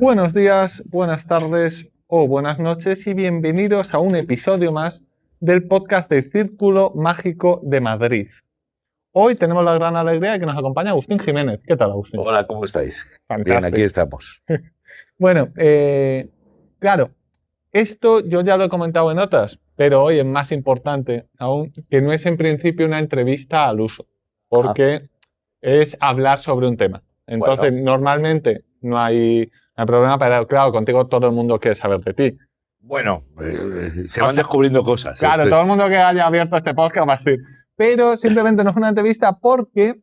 Buenos días, buenas tardes o buenas noches y bienvenidos a un episodio más del podcast de Círculo Mágico de Madrid. Hoy tenemos la gran alegría de que nos acompaña Agustín Jiménez. ¿Qué tal, Agustín? Hola, ¿cómo estáis? Fantástico. Bien, aquí estamos. Bueno, claro, esto yo ya lo he comentado en otras, pero hoy es más importante aún, que no es en principio una entrevista al uso, porque es hablar sobre un tema. Entonces, normalmente no hay problema, pero claro, contigo todo el mundo quiere saber de ti. Bueno, se van descubriendo cosas. Claro, todo el mundo que haya abierto este podcast va a decir, pero simplemente no es una entrevista porque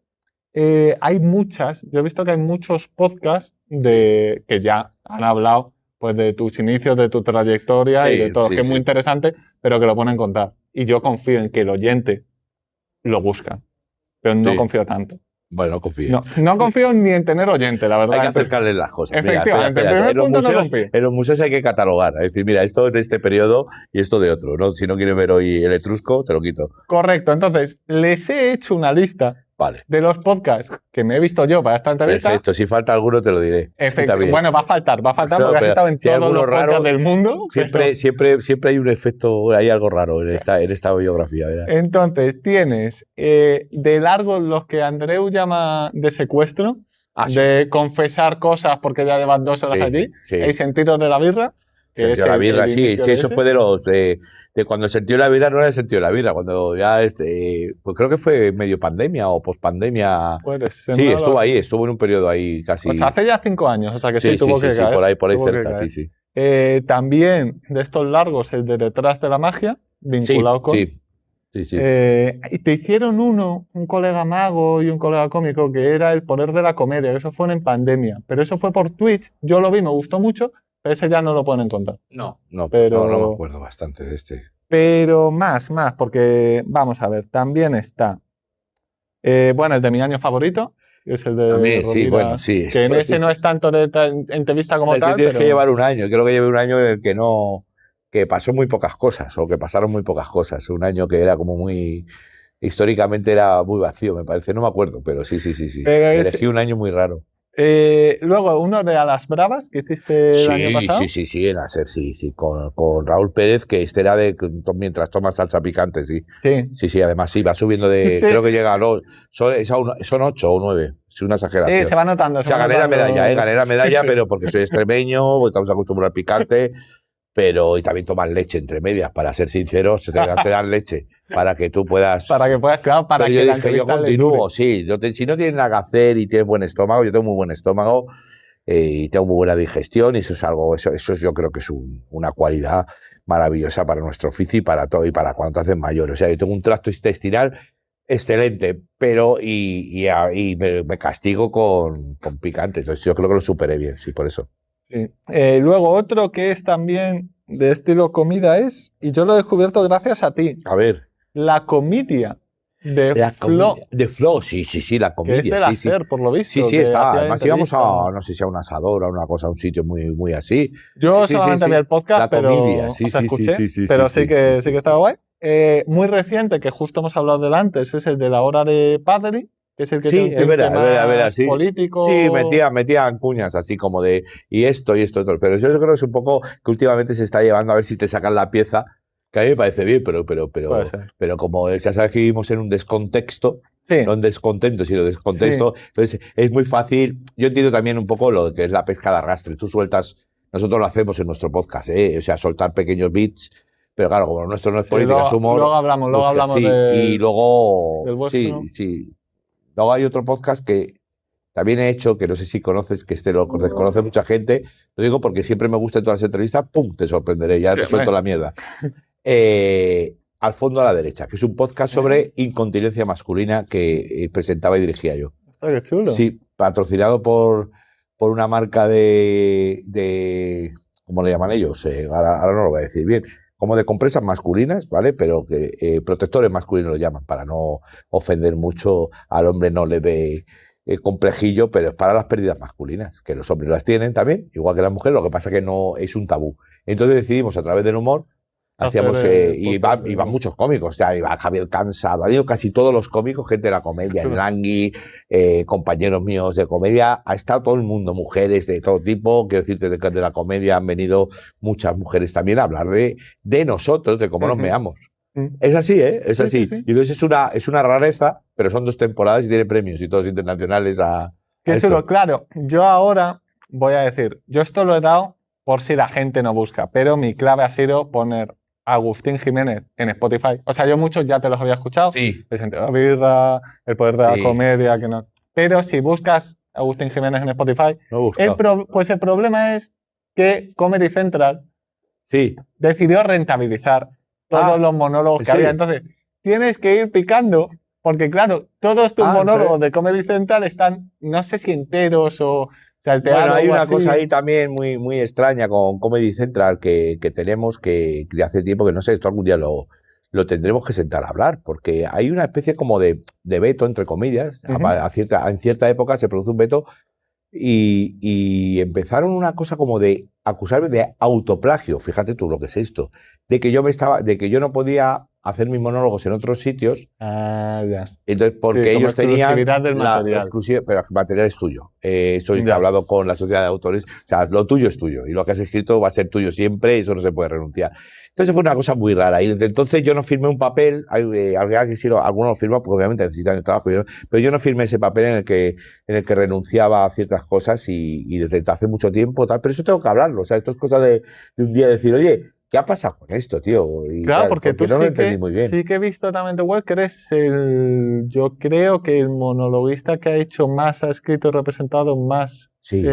hay muchas, yo he visto que hay muchos podcasts que ya han hablado pues de tus inicios, de tu trayectoria y de todo, que es muy interesante, pero que lo ponen a contar. Y yo confío en que el oyente lo busca, pero no confío tanto. Bueno, confío. No confío ni en tener oyente, la verdad. Hay que acercarles las cosas. Efectivamente, mira, en los museos hay que catalogar. Es decir, mira, esto es de este periodo y esto de otro, ¿no? Si no quieres ver hoy el etrusco, te lo quito. Correcto. Entonces, les he hecho una lista de los podcasts que me he visto yo para esta entrevista. Perfecto. Si falta alguno, te lo diré. Bueno, va a faltar porque has estado en todos los podcasts del mundo. Siempre hay un efecto, hay algo raro en esta biografía, ¿verdad? Entonces, tienes de largo los que Andreu llama de secuestro, de confesar cosas porque ya llevas 2 horas allí, el sentido de la birra. Sentido de la birra, sí, eso fue de los de cuando el sentido de la birra no era el sentido de la birra, cuando ya pues creo que fue medio pandemia o pospandemia. Sí, estuvo en un periodo ahí casi. Pues hace ya 5 años, o sea que sí tuvo que caer. Sí, por ahí cerca, sí. También de estos largos, el de Detrás de la Magia, vinculado con. Sí. Y te hicieron un colega mago y un colega cómico, que era El poder de la comedia, que eso fue en pandemia, pero eso fue por Twitch, yo lo vi, me gustó mucho. Ese ya no lo pueden encontrar. No me acuerdo bastante de este. Pero más, porque, vamos a ver, también está, el de Mi año favorito, que es el de también, Rovira, que en ese no es tanto de entrevista como tal. Tienes que llevar un año, creo que llevé un año en el que pasó muy pocas cosas, o que pasaron muy pocas cosas. Un año que era como muy, históricamente era muy vacío, me parece, no me acuerdo, pero sí. Elegí un año muy raro. Luego, uno de A las Bravas que hiciste el año pasado. Sí, en hacer, con Raúl Pérez, que este era de mientras tomas salsa picante, sí. Sí, además sí, va subiendo de, creo que llega a son 8 o 9, es una exageración. Sí, se va notando. Gané la medalla, pero porque soy extremeño, porque estamos acostumbrados al picante, y también tomas leche entre medias, para ser sinceros, te dan leche, para que tú puedas... Para que yo continúo, sí, si no tienes nada que hacer y tienes buen estómago, yo tengo muy buen estómago y tengo muy buena digestión, y eso es algo, eso yo creo que es una cualidad maravillosa para nuestro oficio y para todo, y para cuando te haces mayor. O sea, yo tengo un tracto intestinal excelente, pero me castigo con picante, entonces yo creo que lo superé bien, sí, por eso. Sí. Luego otro que es también de estilo comida y yo lo he descubierto gracias a ti. A ver. La comedia de Flo. De Flo, sí, la comedia. Que es del hacer, por lo visto. Sí, está. Además íbamos a, no sé si a un asador, a una cosa, a un sitio muy, muy así. Yo solamente vi el podcast, pero escuché, pero sí que estaba guay. Muy reciente, que justo hemos hablado del antes, es el de La Hora de Padre, que es el que tiene un tema político. Sí, metían cuñas así como de y esto, otro. Pero yo creo que es un poco que últimamente se está llevando a ver si te sacan la pieza, que a mí me parece bien, pero como ya sabes que vivimos en un descontexto, no en descontento, sino descontexto, entonces es muy fácil. Yo entiendo también un poco lo que es la pesca de arrastre. Tú sueltas, nosotros lo hacemos en nuestro podcast, o sea, soltar pequeños bits. Pero claro, como nuestro no es política, es humor. Luego hablamos y luego luego hay otro podcast que también he hecho, que no sé si conoces, que lo desconoce mucha gente. Lo digo porque siempre me gusta en todas las entrevistas, ¡pum!, te sorprenderé, ya te suelto la mierda. Al fondo a la derecha, que es un podcast sobre incontinencia masculina que presentaba y dirigía yo. Está qué chulo. Sí, patrocinado por una marca de ¿cómo le llaman ellos? Ahora no lo voy a decir bien. Como de compresas masculinas, ¿vale? Pero que protectores masculinos lo llaman, para no ofender mucho al hombre, no le dé complejillo, pero es para las pérdidas masculinas, que los hombres las tienen también, igual que las mujeres, lo que pasa que no es un tabú. Entonces decidimos, a través del humor, Hacíamos, y van muchos cómicos, o sea, iba Javier Cansado, han ido casi todos los cómicos, gente de la comedia, el Langui, compañeros míos de comedia, ha estado todo el mundo, mujeres de todo tipo, quiero decirte, de la comedia han venido muchas mujeres también a hablar de nosotros, de cómo nos meamos. Es así, ¿eh? Es así. Sí. Y entonces es una rareza, pero son 2 temporadas y tiene premios y todos internacionales a Qué chulo, claro. Yo ahora voy a decir, yo esto lo he dado por si la gente no busca, pero mi clave ha sido poner Agustín Jiménez en Spotify. O sea, yo muchos ya te los había escuchado. Sí. El sentido de la vida, el poder de la comedia, que no. Pero si buscas Agustín Jiménez en Spotify, pues el problema es que Comedy Central decidió rentabilizar todos los monólogos que había. Entonces, tienes que ir picando, porque claro, todos tus monólogos de Comedy Central están, no sé si enteros o salteados. Bueno, hay una así. cosa ahí también muy, muy extraña con Comedy Central que tenemos que de hace tiempo que no sé, esto algún día lo tendremos que sentar a hablar, porque hay una especie como de veto, entre comillas. En cierta época se produce un veto y empezaron una cosa como de acusarme de autoplagio, fíjate tú lo que es esto, de que yo no podía hacer mis monólogos en otros sitios. Ya. Entonces, porque ellos tenían la exclusiva, pero el material es tuyo. Eso he hablado con la sociedad de autores. O sea, lo tuyo es tuyo y lo que has escrito va a ser tuyo siempre y eso no se puede renunciar. Entonces fue una cosa muy rara. Y desde entonces yo no firmé un papel, algunos lo firman porque obviamente necesitan el trabajo, pero yo no firmé ese papel en el que renunciaba a ciertas cosas y desde hace mucho tiempo tal. Pero eso tengo que hablarlo. O sea, esto es cosa de un día decir, oye, ¿qué ha pasado con esto, tío? Y claro, porque tú no lo entendí muy bien. Sí que he visto también tu web que eres yo creo que el monologuista que ha hecho más, ha escrito y representado más. Sí.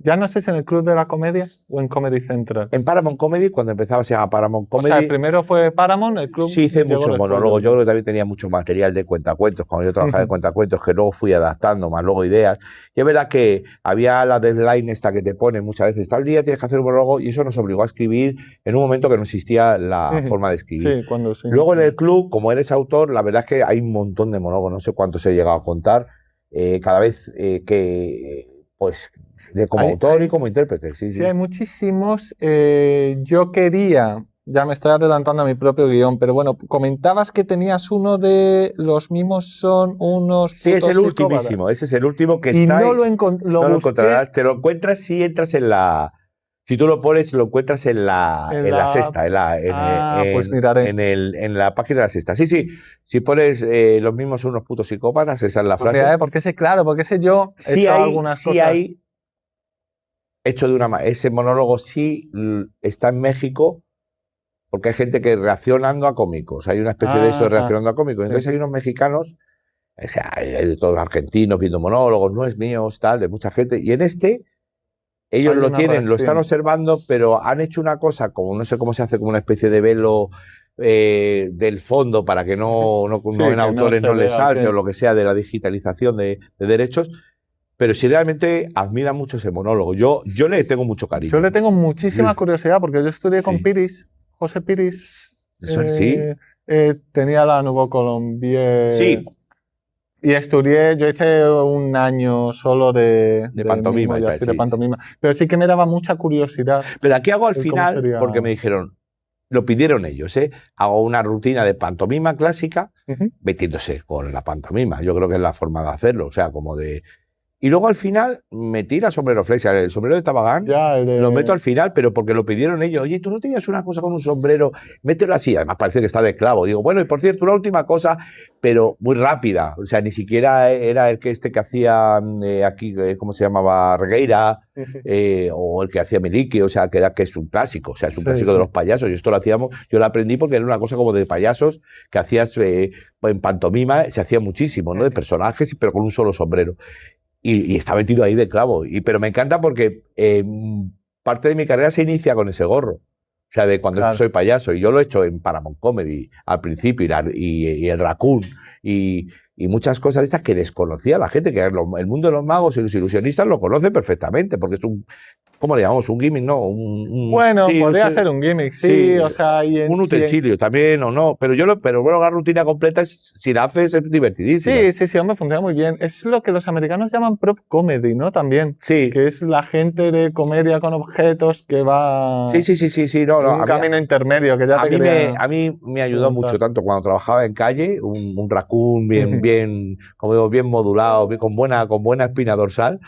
Ya no sé si en el Club de la Comedia o en Comedy Central. En Paramount Comedy, cuando empezaba se llama Paramount Comedy. O sea, el primero fue Paramount, el club. Sí, hice muchos monólogos. Yo creo que también tenía mucho material de cuentacuentos. Cuando yo trabajaba de cuentacuentos, que luego fui adaptando, más luego ideas. Y es verdad que había la deadline esta que te ponen muchas veces. Tal día tienes que hacer un monólogo y eso nos obligó a escribir en un momento que no existía la forma de escribir. Sí. Luego en el club, como eres autor, la verdad es que hay un montón de monólogos. No sé cuántos he llegado a contar. Cada vez pues como autor y como intérprete. Sí, hay muchísimos. Yo quería, ya me estoy adelantando a mi propio guión, pero bueno, comentabas que tenías uno de los mismos son unos. Sí, es el ultimísimo, ese es el último que está. Y no lo encontrarás, te lo encuentras si entras en la. Si tú lo pones, lo encuentras en la sexta, pues miraré. En la página de la sexta. Sí, si pones los mismos son unos putos psicópatas, esa es la frase. Porque ese yo he hecho algunas cosas. Ese monólogo sí está en México, porque hay gente que reaccionando a cómicos. Hay una especie de eso de reaccionando a cómicos. Entonces hay unos mexicanos, o sea, hay de todos argentinos viendo monólogos, no es míos, tal, de mucha gente. Y en ellos lo tienen, lo están observando, pero han hecho una cosa, como no sé cómo se hace, como una especie de velo del fondo para que no en autores no les salte o lo que sea de la digitalización de derechos. Pero si realmente admira mucho ese monólogo. Yo le tengo mucho cariño. Yo le tengo muchísima curiosidad porque yo estudié con Piris, José Piris. Tenía la Nouveau Colombier. Sí. Y yo hice un año solo de pantomima. De pantomima. Pero sí que me daba mucha curiosidad. Pero aquí hago al final, porque me dijeron, lo pidieron ellos, hago una rutina de pantomima clásica, metiéndose con la pantomima. Yo creo que es la forma de hacerlo, o sea, como de. Y luego al final me tira sombrero flex, el sombrero de Tabagán, lo meto al final, pero porque lo pidieron ellos. Oye, ¿tú no tenías una cosa con un sombrero? Mételo así. Además parece que está de clavo. Digo, bueno, y por cierto, una última cosa, pero muy rápida. O sea, ni siquiera era el que hacía aquí, ¿cómo se llamaba? Regueira, o el que hacía Milique, o sea, que es un clásico. O sea, es un clásico de los payasos. Y esto lo hacíamos, yo lo aprendí porque era una cosa como de payasos que hacías en pantomima, se hacía muchísimo, ¿no? De personajes, pero con un solo sombrero. Y está metido ahí de clavo. Pero me encanta porque parte de mi carrera se inicia con ese gorro. O sea, de cuando soy payaso. Y yo lo he hecho en Paramount Comedy al principio y el Raccoon y muchas cosas de estas que desconocía la gente, que el mundo de los magos y los ilusionistas lo conoce perfectamente porque ¿Cómo le llamamos? ¿Un gimmick? No, bueno, sí, podría ser un gimmick, sí, o sea... un utensilio también o no, pero bueno, la rutina completa, si la haces, es divertidísima. Sí, hombre, funciona muy bien. Es lo que los americanos llaman prop comedy, ¿no? También. Sí. Que es la gente de comedia con objetos que va... Sí, no, un camino intermedio que ya a mí me ayudó mucho, tanto cuando trabajaba en calle, un raccoon bien, como digo, bien modulado, con buena espina dorsal.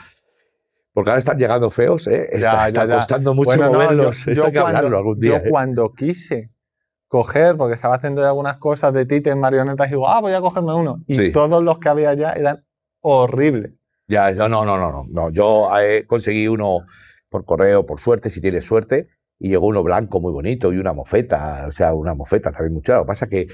Porque ahora están llegando feos, ¿eh? Está costando mucho moverlos. Esto hay que hablarlo algún día. Yo cuando quise coger, porque estaba haciendo algunas cosas de títeres, marionetas, y digo, voy a cogerme uno. Y todos los que había ya eran horribles. Ya, no. Yo conseguí uno por correo, por suerte, si tienes suerte, y llegó uno blanco muy bonito y una mofeta, o sea, una mofeta también muy chula. Lo que pasa que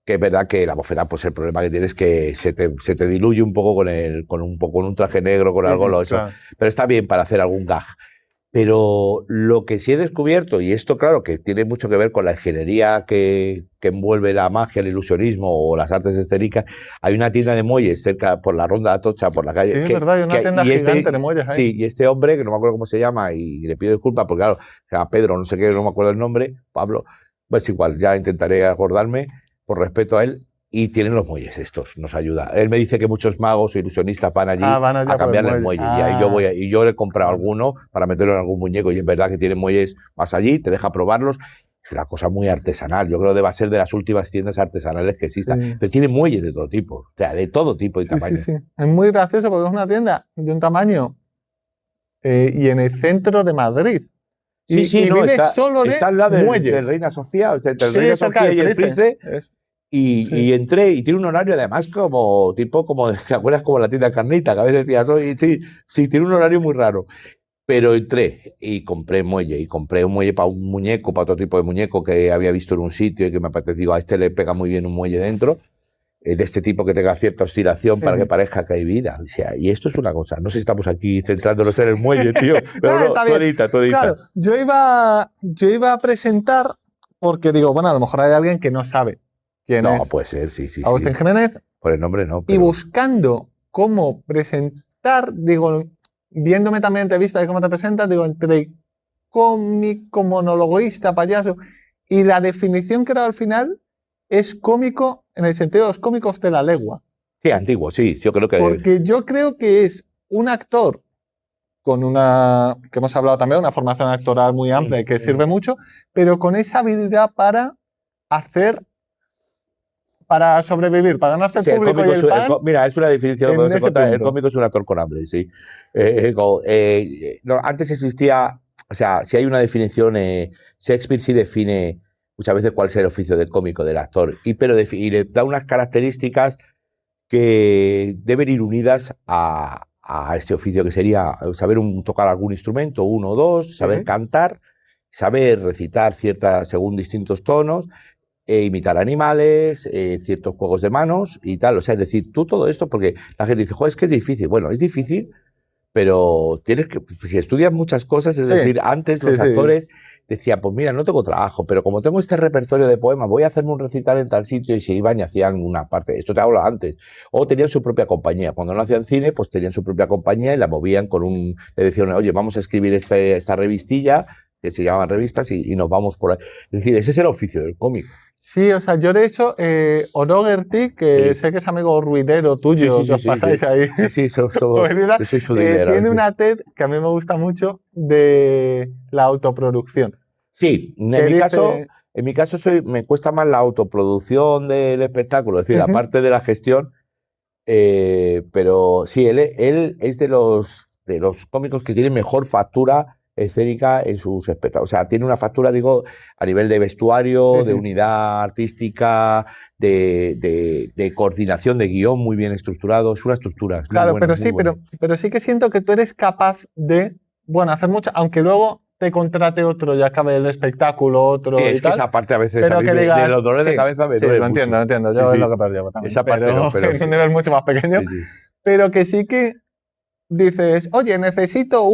es verdad que la mofeta, pues el problema que tienes es que se te diluye un poco con un traje negro, con algo, eso. Claro. Pero está bien para hacer algún gag. Pero lo que sí he descubierto, y esto claro que tiene mucho que ver con la ingeniería que envuelve la magia, el ilusionismo o las artes escénicas, hay una tienda de muelles cerca por la Ronda de Atocha, por la calle. Sí, es verdad, hay una tienda gigante de muelles ahí. Sí, y este hombre, que no me acuerdo cómo se llama, y le pido disculpas porque claro, se llama Pedro, no sé qué, no me acuerdo el nombre, Pablo, pues igual, ya intentaré acordarme por respeto a él. Y tienen los muelles estos, nos ayuda. Él me dice que muchos magos o ilusionistas van allí a cambiarle el muelle. Y ahí yo le he comprado alguno para meterlo en algún muñeco. Y es verdad que tiene muelles, vas allí, te deja probarlos. Es una cosa muy artesanal. Yo creo que debe ser de las últimas tiendas artesanales que existan. Sí. Pero tiene muelles de todo tipo. O sea, de todo tipo y tamaño. Sí. Es muy gracioso porque es una tienda de un tamaño y en el centro de Madrid. Está al lado de Reina Sofía, o sea, entre Reina Sofía y el Price. Y entré y tiene un horario además como ¿te acuerdas? Como la tienda Carnita, que a veces decías, sí, tiene un horario muy raro. Pero entré y compré muelle, y compré un muelle para un muñeco, para otro tipo de muñeco que había visto en un sitio y que me pareció, a este le pega muy bien un muelle dentro, de este tipo que tenga cierta oscilación para que parezca que hay vida. O sea, y esto es una cosa, no sé si estamos aquí centrándonos en el muelle, tío, pero tú edita. Claro, yo iba a presentar porque digo, bueno, a lo mejor hay alguien que no sabe. No, puede ser, sí. Agustín Jiménez. Por el nombre no. Pero... Y buscando cómo presentar, digo, viéndome también entrevistas de cómo te presentas, digo, entre cómico, monologuista, payaso, y la definición que he dado al final es cómico en el sentido de los cómicos de la legua. Sí, antiguo, sí, yo creo que... Porque yo creo que es un actor con una, que hemos hablado también, una formación actoral muy amplia y que sirve mucho, pero con esa habilidad para sobrevivir, para ganarse el público y el pan. Mira, es una definición. El cómico es un actor con hambre, sí. Antes existía, o sea, si hay una definición, Shakespeare sí define muchas veces cuál es el oficio del cómico, del actor, y le da unas características que deben ir unidas a este oficio, que sería saber tocar algún instrumento, uno o dos, saber cantar, saber recitar según distintos tonos, imitar animales, ciertos juegos de manos y tal. O sea, es decir, tú todo esto, porque la gente dice, joder, es que es difícil. Bueno, es difícil, pero tienes que, si estudias muchas cosas, es decir, antes los actores decían, pues mira, no tengo trabajo, pero como tengo este repertorio de poemas, voy a hacerme un recital en tal sitio, y se iban y hacían una parte. Esto te hablo antes. O tenían su propia compañía. Cuando no hacían cine, pues tenían su propia compañía y la movían le decían, oye, vamos a escribir esta revistilla, que se llamaban revistas, y nos vamos por ahí. Es decir, ese es el oficio del cómic. Sí, o sea, yo de eso, Orogerty, que sé que es amigo ruidero tuyo, que os pasáis ahí. Sí, yo soy su dinero. Tiene una TED que a mí me gusta mucho de la autoproducción. Sí, en mi caso me cuesta más la autoproducción del espectáculo, es decir, la parte de la gestión, pero sí, él es de los cómicos que tienen mejor factura escénica en sus espectáculos. O sea, tiene una factura, digo, a nivel de vestuario, de unidad artística, de coordinación de guión muy bien estructurado. Es una estructura. Claro, pero sí que siento que tú eres capaz de, hacer mucho, aunque luego te contrate otro y acabe el espectáculo, otro y es que tal. Esa parte a veces pero que digas, de los dolores de cabeza me duele lo entiendo. Yo es lo que perdí también. Esa parte pero en un nivel mucho más pequeño. Pero que sí que dices, oye, necesito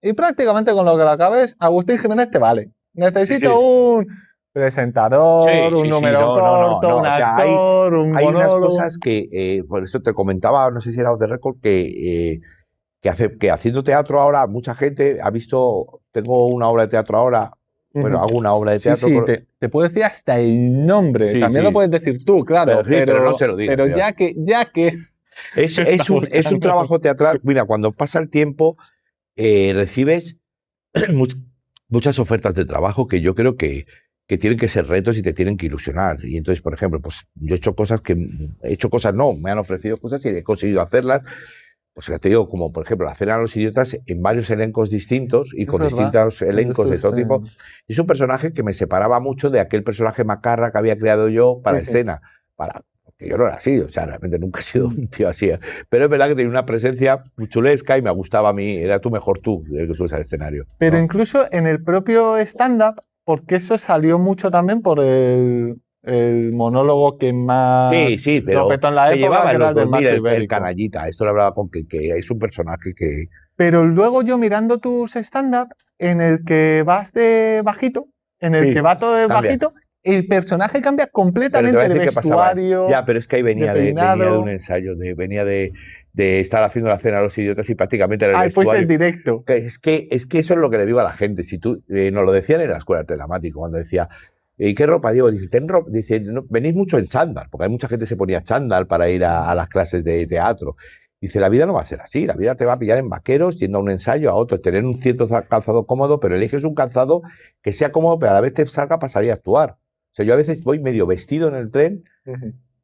y prácticamente con lo que lo acabes, Agustín Jiménez te vale. Necesito un presentador, un número corto, un actor, un monólogo. Hay unas cosas que, por eso te comentaba, no sé si era off the record, que que haciendo teatro ahora, mucha gente ha visto, tengo una obra de teatro ahora, bueno, hago una obra de teatro. Sí, te puedo decir hasta el nombre, Sí, también lo puedes decir tú, claro, pero no se lo digas. Pero ya que es un trabajo teatral. Mira, cuando pasa el tiempo, recibes muchas ofertas de trabajo que yo creo que tienen que ser retos y te tienen que ilusionar. Y entonces, por ejemplo, pues yo he hecho cosas no, me han ofrecido cosas y he conseguido hacerlas. Pues ya te digo, como por ejemplo, la Cena de los Idiotas en varios elencos distintos y con distintos elencos de todo tipo. Es un personaje que me separaba mucho de aquel personaje macarra que había creado yo para escena. Porque yo no era así, o sea, realmente nunca he sido un tío así. Pero es verdad que tenía una presencia muy chulesca y me gustaba a mí, era tú mejor tú, el que subes al escenario. Pero ¿no? Incluso en el propio stand-up, porque eso salió mucho también por el monólogo que más pero petó en la época, que era el del macho ibérico. El canallita, esto lo hablaba con que es un personaje que... Pero luego yo mirando tus stand-up, en el que vas de bajito, en el que va todo de bajito, el personaje cambia completamente de vestuario. Ya, pero es que ahí venía de un ensayo, venía de estar haciendo la Cena a los Idiotas y prácticamente era el vestuario. Fuiste en directo. Es que eso es lo que le digo a la gente. Si tú nos lo decían en la escuela de dramático, cuando decía, ¿y qué ropa llevo? Dice, no, venís mucho en chándal, porque hay mucha gente que se ponía chándal para ir a las clases de teatro. Dice, la vida no va a ser así, la vida te va a pillar en vaqueros, yendo a un ensayo, a otro, tener un cierto calzado cómodo, pero eliges un calzado que sea cómodo, pero a la vez te salga para salir a actuar. O sea, yo a veces voy medio vestido en el tren,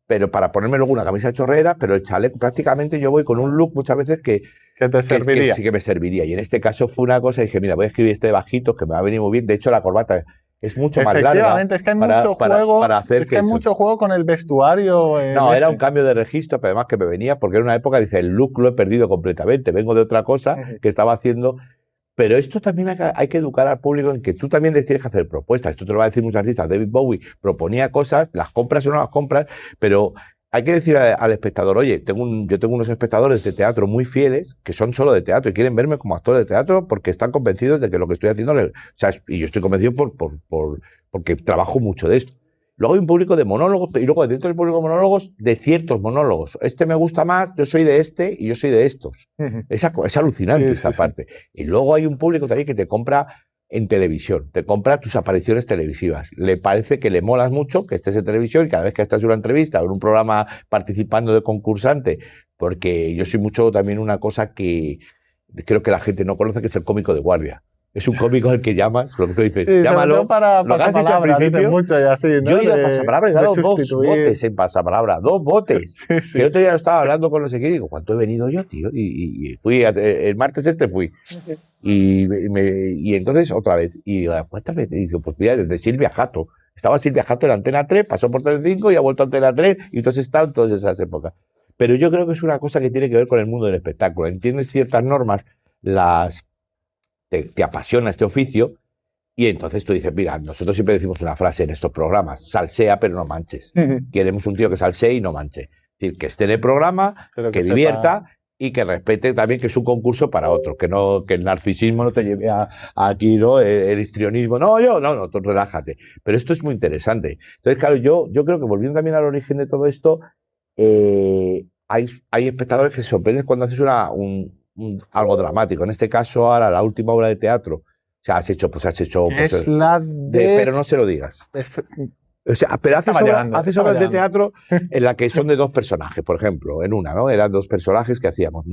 pero para ponerme luego una camisa chorrera, pero el chaleco, prácticamente yo voy con un look muchas veces que te serviría. Que sí que me serviría. Y en este caso fue una cosa, y dije, mira, voy a escribir este de bajitos que me va a venir muy bien. De hecho, la corbata es mucho más larga. Efectivamente, es que hay mucho juego. Es que hay mucho juego con el vestuario. No, era un cambio de registro, pero además que me venía, porque en una época, dice, el look lo he perdido completamente. Vengo de otra cosa que estaba haciendo. Pero esto también hay que educar al público en que tú también les tienes que hacer propuestas. Esto te lo va a decir muchos artistas. David Bowie proponía cosas, las compras o no las compras, pero hay que decir al espectador, oye, yo tengo unos espectadores de teatro muy fieles que son solo de teatro y quieren verme como actor de teatro porque están convencidos de que lo que estoy haciendo, y yo estoy convencido porque trabajo mucho de esto. Luego hay un público de monólogos y luego dentro del público de monólogos, de ciertos monólogos. Este me gusta más, yo soy de este y yo soy de estos. Es alucinante esa parte. Y luego hay un público también que te compra en televisión, te compra tus apariciones televisivas. Le parece que le molas mucho que estés en televisión y cada vez que estás en una entrevista o en un programa participando de concursante, porque yo soy mucho también una cosa que creo que la gente no conoce, que es el cómico de guardia. Es un cómico al que llamas, lo que tú dices, llámalo. Para pasapalabra, mucho y así, ¿no? Yo he ido a pasapalabra y he dado 2 botes en pasapalabra, 2 botes. Sí. Que el otro día estaba hablando con no sé qué y digo, ¿cuánto he venido yo, tío? Y fui, el martes fui. Y entonces otra vez. Y digo, ¿cuántas veces? Y digo, pues mira, desde Silvia Jato. Estaba Silvia Jato en la Antena 3, pasó por Telecinco y ha vuelto a Antena 3 y entonces está en todas esas épocas. Pero yo creo que es una cosa que tiene que ver con el mundo del espectáculo. Entiendes ciertas normas, te apasiona este oficio y entonces tú dices, mira, nosotros siempre decimos una frase en estos programas, salsea pero no manches. Queremos un tío que salsee y no manche. Es decir, que esté en el programa, pero que divierta y que respete también que es un concurso para otro, que el narcisismo no te lleve aquí, ¿no? El histrionismo. No, tú relájate. Pero esto es muy interesante. Entonces, claro, yo creo que volviendo también al origen de todo esto, hay espectadores que se sorprenden cuando haces algo dramático. En este caso, ahora, la última obra de teatro. O sea, has hecho. Es la pero no se lo digas. O sea, pero haces obras de teatro en la que son de 2 personajes, por ejemplo, en una, ¿no? Eran 2 personajes que hacíamos.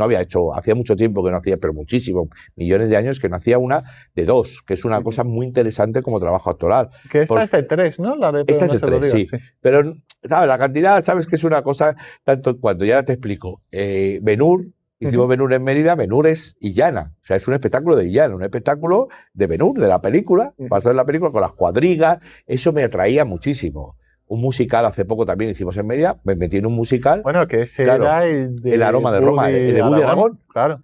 Hacía mucho tiempo que no hacía, pero muchísimo, millones de años que no hacía una de 2, que es una cosa muy interesante como trabajo actoral. Que esta es de 3, ¿no? La de esta es de 3, sí. Pero, ¿sabes? La cantidad, ¿sabes? Que es una cosa, tanto cuando ya te explico. Ben-Hur, hicimos Ben-Hur en Mérida, Ben-Hur es Illana. O sea, es un espectáculo de Illana, un espectáculo de Ben-Hur, de la película, basado en la película, con las cuadrigas. Eso me atraía muchísimo. Un musical hace poco también hicimos en Mérida, me metí en un musical. Bueno, que ese era el aroma de Roma, el de Woody Aragón. Claro,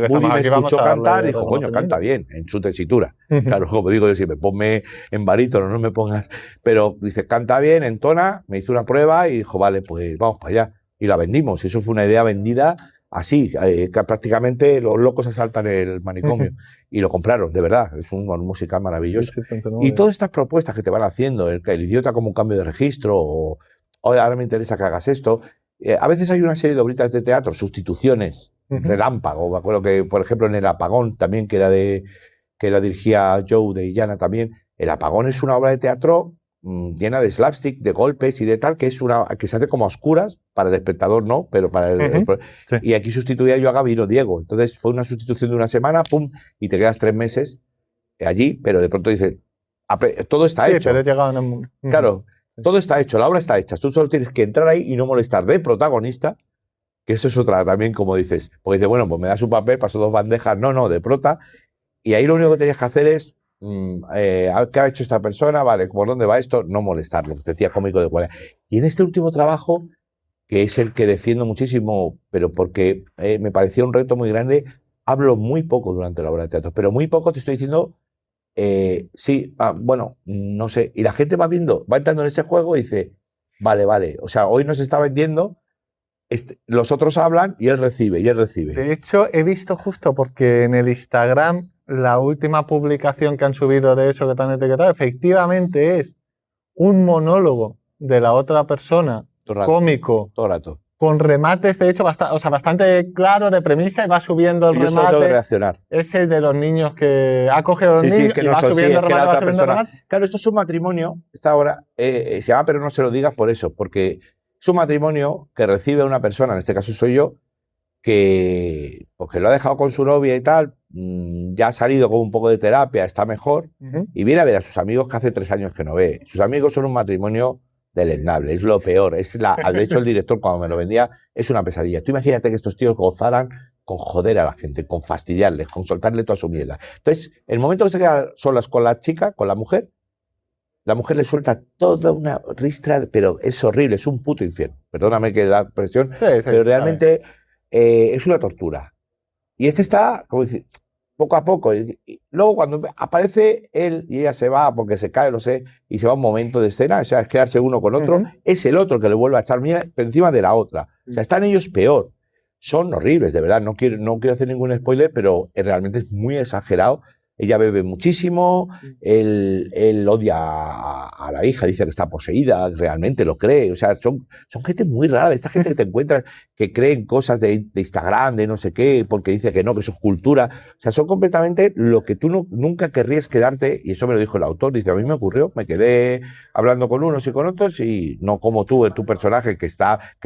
Woody me escuchó cantar y dijo, coño, canta bien, en su tesitura. Claro, como digo yo siempre, ponme en barítono, no me pongas. Pero dice, canta bien, entona, me hizo una prueba y dijo, vale, pues vamos para allá. Y la vendimos. Eso fue una idea vendida así, que prácticamente los locos asaltan el manicomio. Y lo compraron, de verdad. Es un musical maravilloso. Y todas estas propuestas que te van haciendo, el idiota como un cambio de registro, o ahora me interesa que hagas esto. A veces hay una serie de obritas de teatro, sustituciones, Relámpago. Me acuerdo que, por ejemplo, en El Apagón también, que la dirigía Joe de Illana también. El Apagón es una obra de teatro llena de slapstick, de golpes y de tal, que se hace como a oscuras, para el espectador no, pero para Sí. Y aquí sustituía yo a Gabino Diego. Entonces fue una sustitución de una semana, pum, y te quedas 3 meses allí, pero de pronto dices, todo está hecho. Pero he llegado en Claro, todo está hecho, la obra está hecha. Tú solo tienes que entrar ahí y no molestar de protagonista, que eso es otra también, como dices. Porque dices, bueno, pues me das un papel, paso 2 bandejas, no, de prota. Y ahí lo único que tenías que hacer es, ¿qué ha hecho esta persona? Vale, ¿por dónde va esto? No molestarlo, que te decía cómico de cualidad. Y en este último trabajo, que es el que defiendo muchísimo, pero porque me parecía un reto muy grande, hablo muy poco durante la obra de teatro, pero muy poco te estoy diciendo, sí, bueno, no sé. Y la gente va entrando en ese juego y dice, vale, o sea, hoy nos está vendiendo, los otros hablan y él recibe, De hecho, he visto justo porque en el Instagram la última publicación que han subido de eso que te han etiquetado, efectivamente es un monólogo de la otra persona, cómico, todo el rato, con remates, de hecho, bastante claro de premisa y va subiendo el remate. Yo solo tengo que reaccionar. Es el de los niños que ha cogido a los niños y va subiendo el remate, va subiendo el remate. Claro, esto es un matrimonio, esta obra se llama Pero no se lo digas por eso, porque es un matrimonio que recibe a una persona, en este caso soy yo, que lo ha dejado con su novia y tal, ya ha salido con un poco de terapia, está mejor, y viene a ver a sus amigos que hace 3 años que no ve. Sus amigos son un matrimonio deleznable, es lo peor. De hecho, el director, cuando me lo vendía, es una pesadilla. Tú imagínate que estos tíos gozaran con joder a la gente, con fastidiarles, con soltarle toda su mierda. Entonces, el momento que se quedan solas con la chica, con la mujer le suelta toda una ristra, pero es horrible, es un puto infierno. Perdóname que la expresión, pero realmente es una tortura. Y está, como decir, poco a poco. Y luego cuando aparece él y ella se va porque se cae, y se va un momento de escena, o sea, es quedarse uno con otro, es el otro que le vuelve a echar mierda encima de la otra. O sea, están ellos peor. Son horribles, de verdad. No quiero hacer ningún spoiler, pero realmente es muy exagerado. Ella bebe muchísimo, él odia a la hija, dice que está poseída, realmente lo cree. O sea, son gente muy rara. Esta gente que te encuentras que creen cosas de Instagram, de no sé qué, porque dice que no, que eso es cultura. O sea, son completamente lo que tú nunca querrías quedarte, y eso me lo dijo el autor. Dice, a mí me ocurrió, me quedé hablando con unos y con otros, y no como tú, tu personaje, que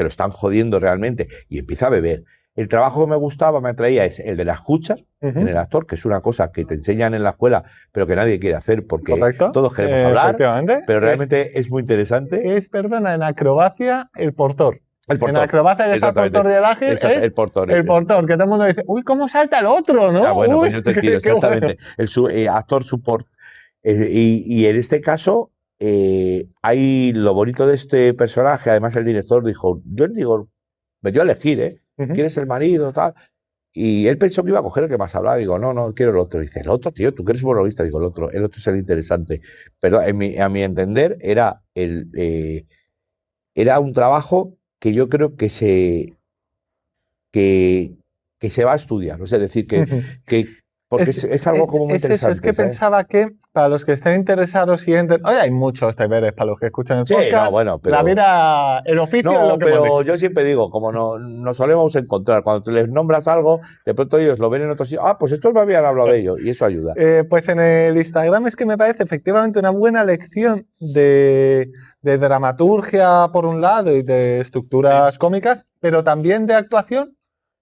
lo están jodiendo realmente, y empieza a beber. El trabajo que me gustaba, me atraía, es el de la escucha en el actor, que es una cosa que te enseñan en la escuela, pero que nadie quiere hacer porque todos queremos hablar, pero realmente es muy interesante. Perdona, en acrobacia, el portor. El portor. En acrobacia que está el portor de Ágil es el portor, que todo el mundo dice, uy, ¿cómo salta el otro? ¿No? Bueno, uy, pues yo te tiro, exactamente. Bueno. El actor support. Y en este caso, hay lo bonito de este personaje, además el director dijo, me dio a elegir, ¿quién es el marido? Tal. Y él pensó que iba a coger el que más hablaba. Digo, no, quiero el otro. Dice, el otro, tío, tú que eres monologuista. Digo, el otro es el interesante. Pero a mi entender era un trabajo que yo creo que se va a estudiar. O sea, es decir, porque es algo como muy interesante. Es que pensaba que para los que estén interesados y entren... Oye, hay muchos deberes para los que escuchan el podcast. Pero, la vida, el oficio es lo que pero yo siempre digo, como nos solemos encontrar, cuando tú les nombras algo, de pronto ellos lo ven en otros sitios, pues estos me habían hablado de ello, y eso ayuda. Pues en el Instagram es que me parece efectivamente una buena lección de dramaturgia por un lado y de estructuras cómicas, pero también de actuación,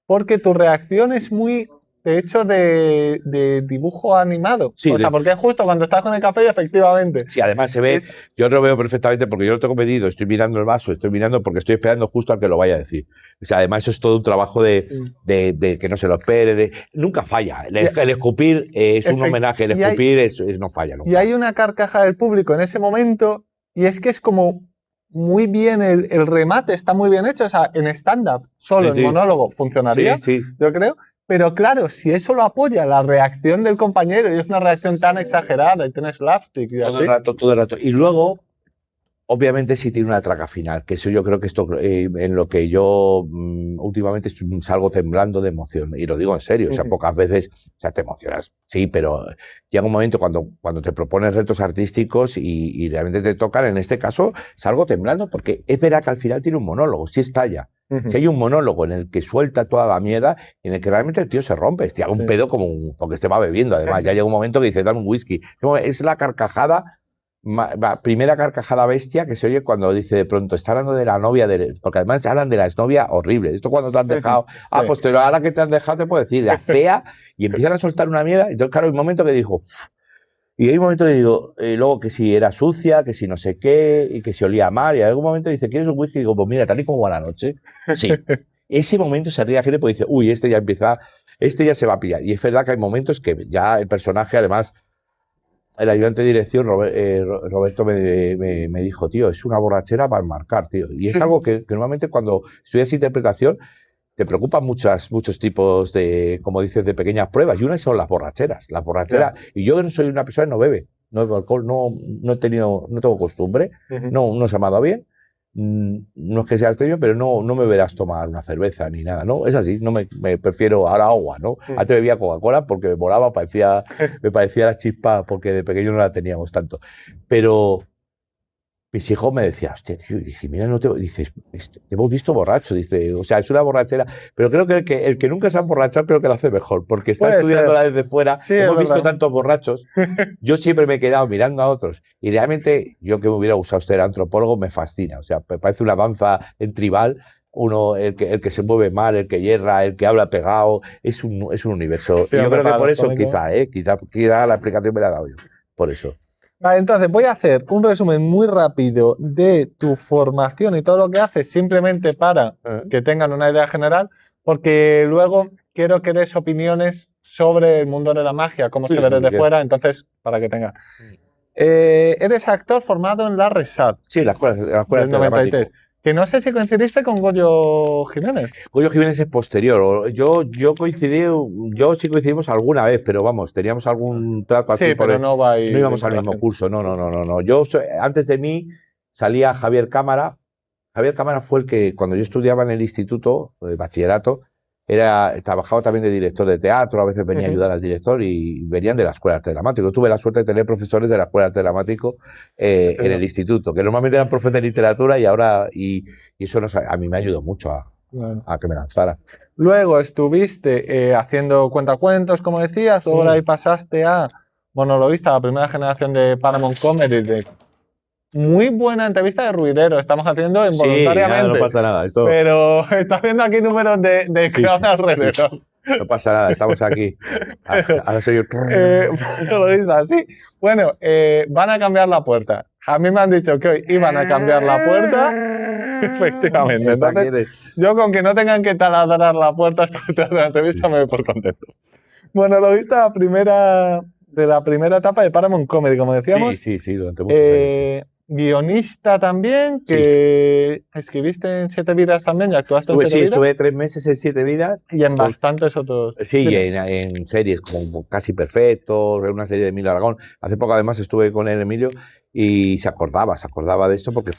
porque tu reacción es muy... De hecho, de dibujo animado. Sí, porque es justo cuando estás con el café y efectivamente. Sí, además se ve, yo lo veo perfectamente porque yo lo tengo medido, estoy mirando el vaso, estoy mirando porque estoy esperando justo al que lo vaya a decir. O sea, además eso es todo un trabajo de que no se lo espere, nunca falla. El escupir es un homenaje, el escupir no falla nunca. Y hay una carcaja del público en ese momento y es que es como muy bien, el remate está muy bien hecho. O sea, en stand-up, solo en monólogo funcionaría, yo creo. Pero claro, si eso lo apoya la reacción del compañero y es una reacción tan exagerada y tienes slapstick y todo el rato. Y luego, obviamente, sí tiene una traca final, que eso yo creo que esto en lo que yo últimamente salgo temblando de emoción. Y lo digo en serio, o sea, pocas veces te emocionas, sí, pero llega un momento cuando te propones retos artísticos y realmente te tocan, en este caso, salgo temblando porque es verdad que al final tiene un monólogo, sí estalla. Si hay un monólogo en el que suelta toda la mierda, en el que realmente el tío se rompe, haga un pedo porque este va bebiendo, además. Ya llega un momento que dice, dame un whisky. Es la carcajada, primera carcajada bestia que se oye cuando dice de pronto, está hablando de la novia, porque además hablan de la exnovia horrible. Esto cuando te han dejado, pues pero ahora que te han dejado te puedo decir, la fea, y empiezan a soltar una mierda. Entonces, claro, hay un momento que dijo... Y hay un momento que digo, luego que si era sucia, que si no sé qué, y que si olía mal, y en algún momento dice, ¿quieres un whisky? Y digo, pues mira, tal y como va la noche. Sí. Ese momento se ríe la gente porque dice, uy, este ya se va a pillar. Y es verdad que hay momentos que ya el personaje, además, el ayudante de dirección, Roberto, me dijo, tío, es una borrachera para enmarcar, tío. Y es algo que normalmente cuando estudias interpretación, te preocupan muchos tipos de, como dices, de pequeñas pruebas. Y una son las borracheras. Las borracheras. Yeah. Y yo no soy una persona que no bebe. No bebo alcohol, no tengo costumbre. No se me ha dado bien. No es que sea extraño, pero no me verás tomar una cerveza ni nada, ¿no? Es así, no me prefiero ahora agua, ¿no? Antes bebía Coca-Cola porque me volaba, me parecía la chispa, porque de pequeño no la teníamos tanto. Pero... mis hijos me decían, hostia, tío, y dice, mira, dices, te hemos visto borracho, dice, o sea, es una borrachera, pero creo que el que nunca se ha emborrachado creo que lo hace mejor, porque está estudiándola desde fuera, hemos visto tantos borrachos, yo siempre me he quedado mirando a otros, y realmente, yo que me hubiera gustado ser antropólogo, me fascina, o sea, me parece una danza en tribal, el que se mueve mal, el que hierra, el que habla pegado, es un universo, y yo creo que por eso quizá la explicación me la he dado yo, por eso. Vale, entonces voy a hacer un resumen muy rápido de tu formación y todo lo que haces, simplemente para que tengan una idea general, porque luego quiero que des opiniones sobre el mundo de la magia, cómo se ve desde fuera, entonces, para que tengan. Eres actor formado en la RESAD. Sí, la escuela del 93. Que no sé si coincidiste con Goyo Jiménez. Goyo Jiménez es posterior. Yo sí coincidimos alguna vez, pero vamos, teníamos algún trato así. Sí, pero no íbamos al mismo curso, no. Antes de mí salía Javier Cámara. Javier Cámara fue el que, cuando yo estudiaba en el instituto, de bachillerato, trabajaba también de director de teatro, a veces venía a ayudar al director y venían de la Escuela de Arte Dramático. Yo tuve la suerte de tener profesores de la Escuela de Arte Dramático en el instituto, que normalmente eran profes de literatura y eso a mí me ayudó mucho a que me lanzara. Luego estuviste haciendo cuentacuentos, como decías, luego ahí pasaste a monologuista, la primera generación de Paramount Comedy, muy buena entrevista de ruidero, estamos haciendo involuntariamente. Sí, no pasa nada. Pero está viendo aquí números de crowd alrededor. Sí. No pasa nada, estamos aquí. Ahora soy yo. Sí. Bueno, van a cambiar la puerta. A mí me han dicho que hoy iban a cambiar la puerta. Efectivamente. Entonces, yo con que no tengan que taladrar la puerta hasta la entrevista me doy por contento. Bueno, lo viste de la primera etapa de Paramount Comedy, como decíamos. Sí, durante muchos años. Guionista también, que escribiste en 7 vidas también y actuaste en 7 vidas. Estuve 3 meses en 7 vidas. Y en bastantes otros. Sí, en series como Casi Perfecto, una serie de Emilio Aragón. Hace poco además estuve con él, Emilio, y se acordaba de esto porque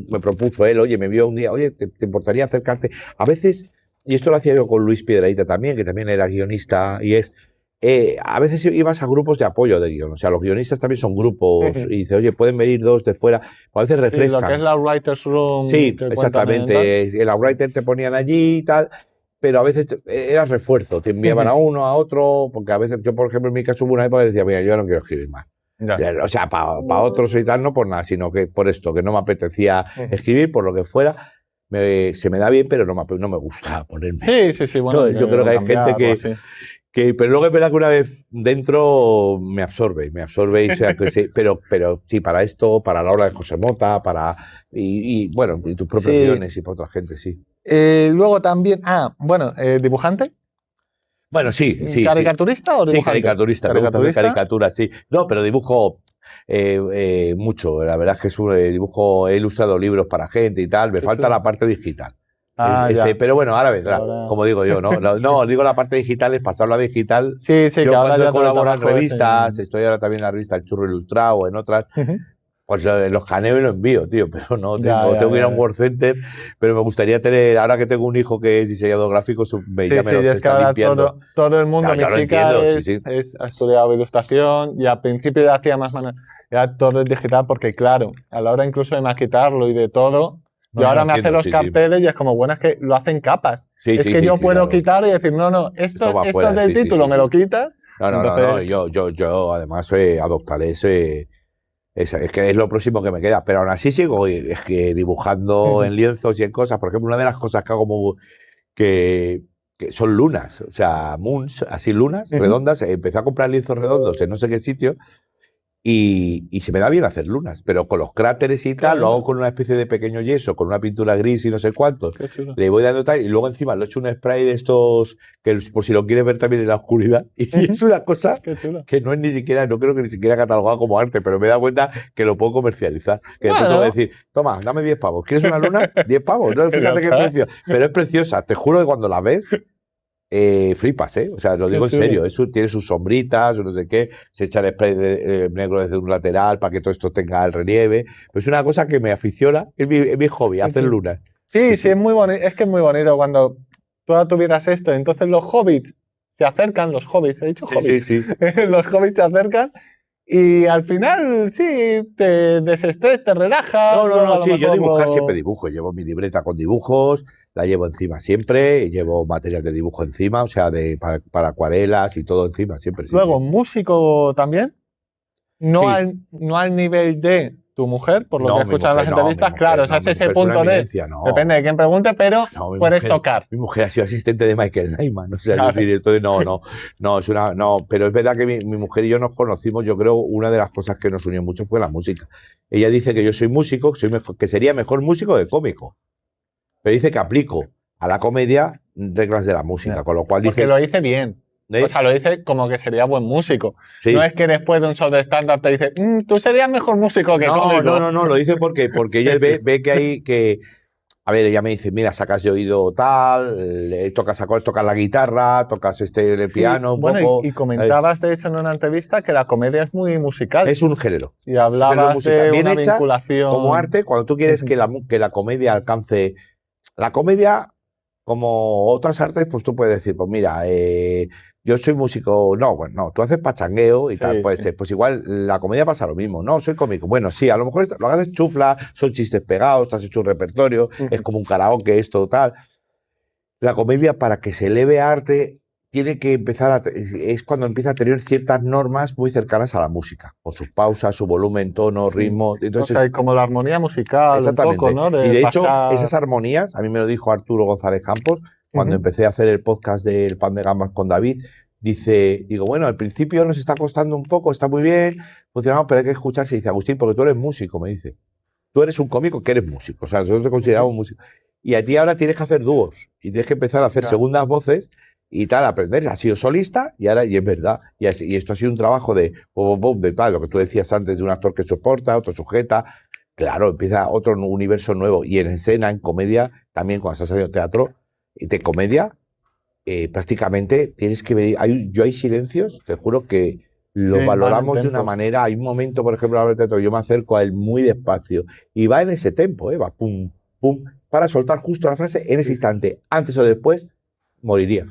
me propuso él, oye, me vio un día, oye, ¿te importaría acercarte? A veces, y esto lo hacía yo con Luis Piedrahita también, que también era guionista y es... a veces ibas a grupos de apoyo de guión, o sea, los guionistas también son grupos y dices, oye, pueden venir 2 de fuera, a veces refrescan. Sí, lo que es la Writer's Room. Sí, exactamente, en la Writer te ponían allí y tal, pero a veces era refuerzo, te enviaban a uno, a otro, porque a veces, yo por ejemplo en mi caso hubo una época que decía, mira, yo no quiero escribir más. O sea, para otros y tal, no por nada, sino que por esto, que no me apetecía escribir, por lo que fuera. Se me da bien, pero no me gusta ponerme. Sí, bueno. Yo creo que hay gente pero luego es verdad que una vez dentro me absorbe, o sea, que sí, pero sí, para esto, para la obra de José Mota, bueno, y tus propios guiones y para otra gente, sí. Luego también, dibujante. Bueno, sí. ¿Caricaturista o dibujante? Sí, caricaturista. Caricatura, sí. No, pero dibujo mucho. La verdad es que he ilustrado libros para gente y tal. Me falta la parte digital. Pero bueno, ahora vendrá, como digo yo, ¿no? Digo la parte digital, es pasarlo a digital. Sí, yo que cuando he colaborado en revistas, estoy ahora también en la revista El Churro Ilustrado, en otras, pues los caneo y los envío, tío, pero no tengo que ir a un Word Center, pero me gustaría tener, ahora que tengo un hijo que es diseñador gráfico, ya me los está limpiando. Todo el mundo, mi chica ha estudiado ilustración y al principio ya hacía más manual, ya todo es digital porque claro, a la hora incluso de maquetarlo y de todo, Yo ahora me hacen los carteles y es como, bueno, es que lo hacen capas. Es que yo puedo quitar y decir, no, esto es del título, me lo quitas. No, yo además adoptaré ese. Es que es lo próximo que me queda, pero aún así sigo es que dibujando en lienzos y en cosas. Por ejemplo, una de las cosas que hago que son lunas, o sea, moons, así lunas redondas. Empecé a comprar lienzos redondos en no sé qué sitio y se me da bien hacer lunas, pero con los cráteres y tal, lo hago con una especie de pequeño yeso, con una pintura gris y no sé cuántos. Le voy dando tal y luego encima lo he hecho un spray de estos que por si lo quieres ver también en la oscuridad. Y es una cosa que no es ni siquiera, no creo que ni siquiera catalogado como arte, pero me he dado cuenta que lo puedo comercializar. Que después te voy a decir, toma, dame 10 pavos. ¿Quieres una luna? 10 pavos. No, fíjate qué precio. Pero es preciosa. Te juro que cuando la ves, flipas, ¿eh? O sea, lo digo en serio. Tiene sus sombritas, o no sé qué. Se echa el spray negro desde un lateral para que todo esto tenga el relieve. Pero es una cosa que me aficiona. Es mi hobby, hacer lunas. Sí, es muy bonito. Es que es muy bonito cuando tú tuvieras esto. Entonces los hobbits se acercan, los hobbits, he dicho hobbits. Sí. Los hobbits se acercan. Y al final, sí, te desestresas, te relajas. No, sí, yo dibujar siempre dibujo. Llevo mi libreta con dibujos, la llevo encima siempre, y llevo material de dibujo encima, o sea, para acuarelas y todo encima, siempre. Luego, músico también. No al nivel de tu mujer, por lo que he escuchado en las entrevistas, claro, o sea, es ese punto de. Depende de quién pregunte, pero puedes tocar. Mi mujer ha sido asistente de Michael Nyman, o sea, es decir, entonces pero es verdad que mi mujer y yo nos conocimos, yo creo, una de las cosas que nos unió mucho fue la música. Ella dice que yo soy músico, que sería mejor músico que cómico, pero dice que aplico a la comedia reglas de la música, con lo cual dice. Porque lo dice bien. O sea, lo dice como que sería buen músico. Sí. No es que después de un show de stand-up te dice, tú serías mejor músico que cómico. No, lo dice porque ella ve que hay que. A ver, ella me dice, mira, sacas de oído tal, tocas la guitarra, tocas el piano un poco. Y comentabas, de hecho, en una entrevista que la comedia es muy musical. Es un género. Y hablabas de una vinculación. Como arte, cuando tú quieres que la comedia alcance. La comedia, como otras artes, pues tú puedes decir, pues mira, yo soy músico, no, tú haces pachangueo y tal, puede ser. Pues igual la comedia pasa lo mismo, no, soy cómico. Bueno, sí, a lo mejor lo haces chufla, son chistes pegados, te has hecho un repertorio, es como un karaoke, esto, tal. La comedia, para que se eleve a arte, tiene que empezar es cuando empieza a tener ciertas normas muy cercanas a la música, con sus pausas, su volumen, tono, ritmo. Entonces, o sea, como la armonía musical, un poco, ¿no? Y de hecho, esas armonías, a mí me lo dijo Arturo González Campos, cuando empecé a hacer el podcast del Pan de Gambas con David, digo, bueno, al principio nos está costando un poco, está muy bien, funcionamos, pero hay que escucharse. Dice, Agustín, porque tú eres músico, me dice. Tú eres un cómico que eres músico, o sea, nosotros te consideramos músico. Y a ti ahora tienes que hacer dúos y tienes que empezar a hacer segundas voces y tal, aprender. Has sido solista y es verdad. Y esto ha sido un trabajo de lo que tú decías antes, de un actor que soporta, otro sujeta. Claro, empieza otro universo nuevo. Y en escena, en comedia, también cuando estás haciendo teatro de comedia, prácticamente tienes que ver. Hay silencios, te juro que lo valoramos de una manera. Hay un momento, por ejemplo, en el teatro, yo me acerco a él muy despacio y va en ese tempo, va pum, pum, para soltar justo la frase en ese instante. Antes o después, moriría,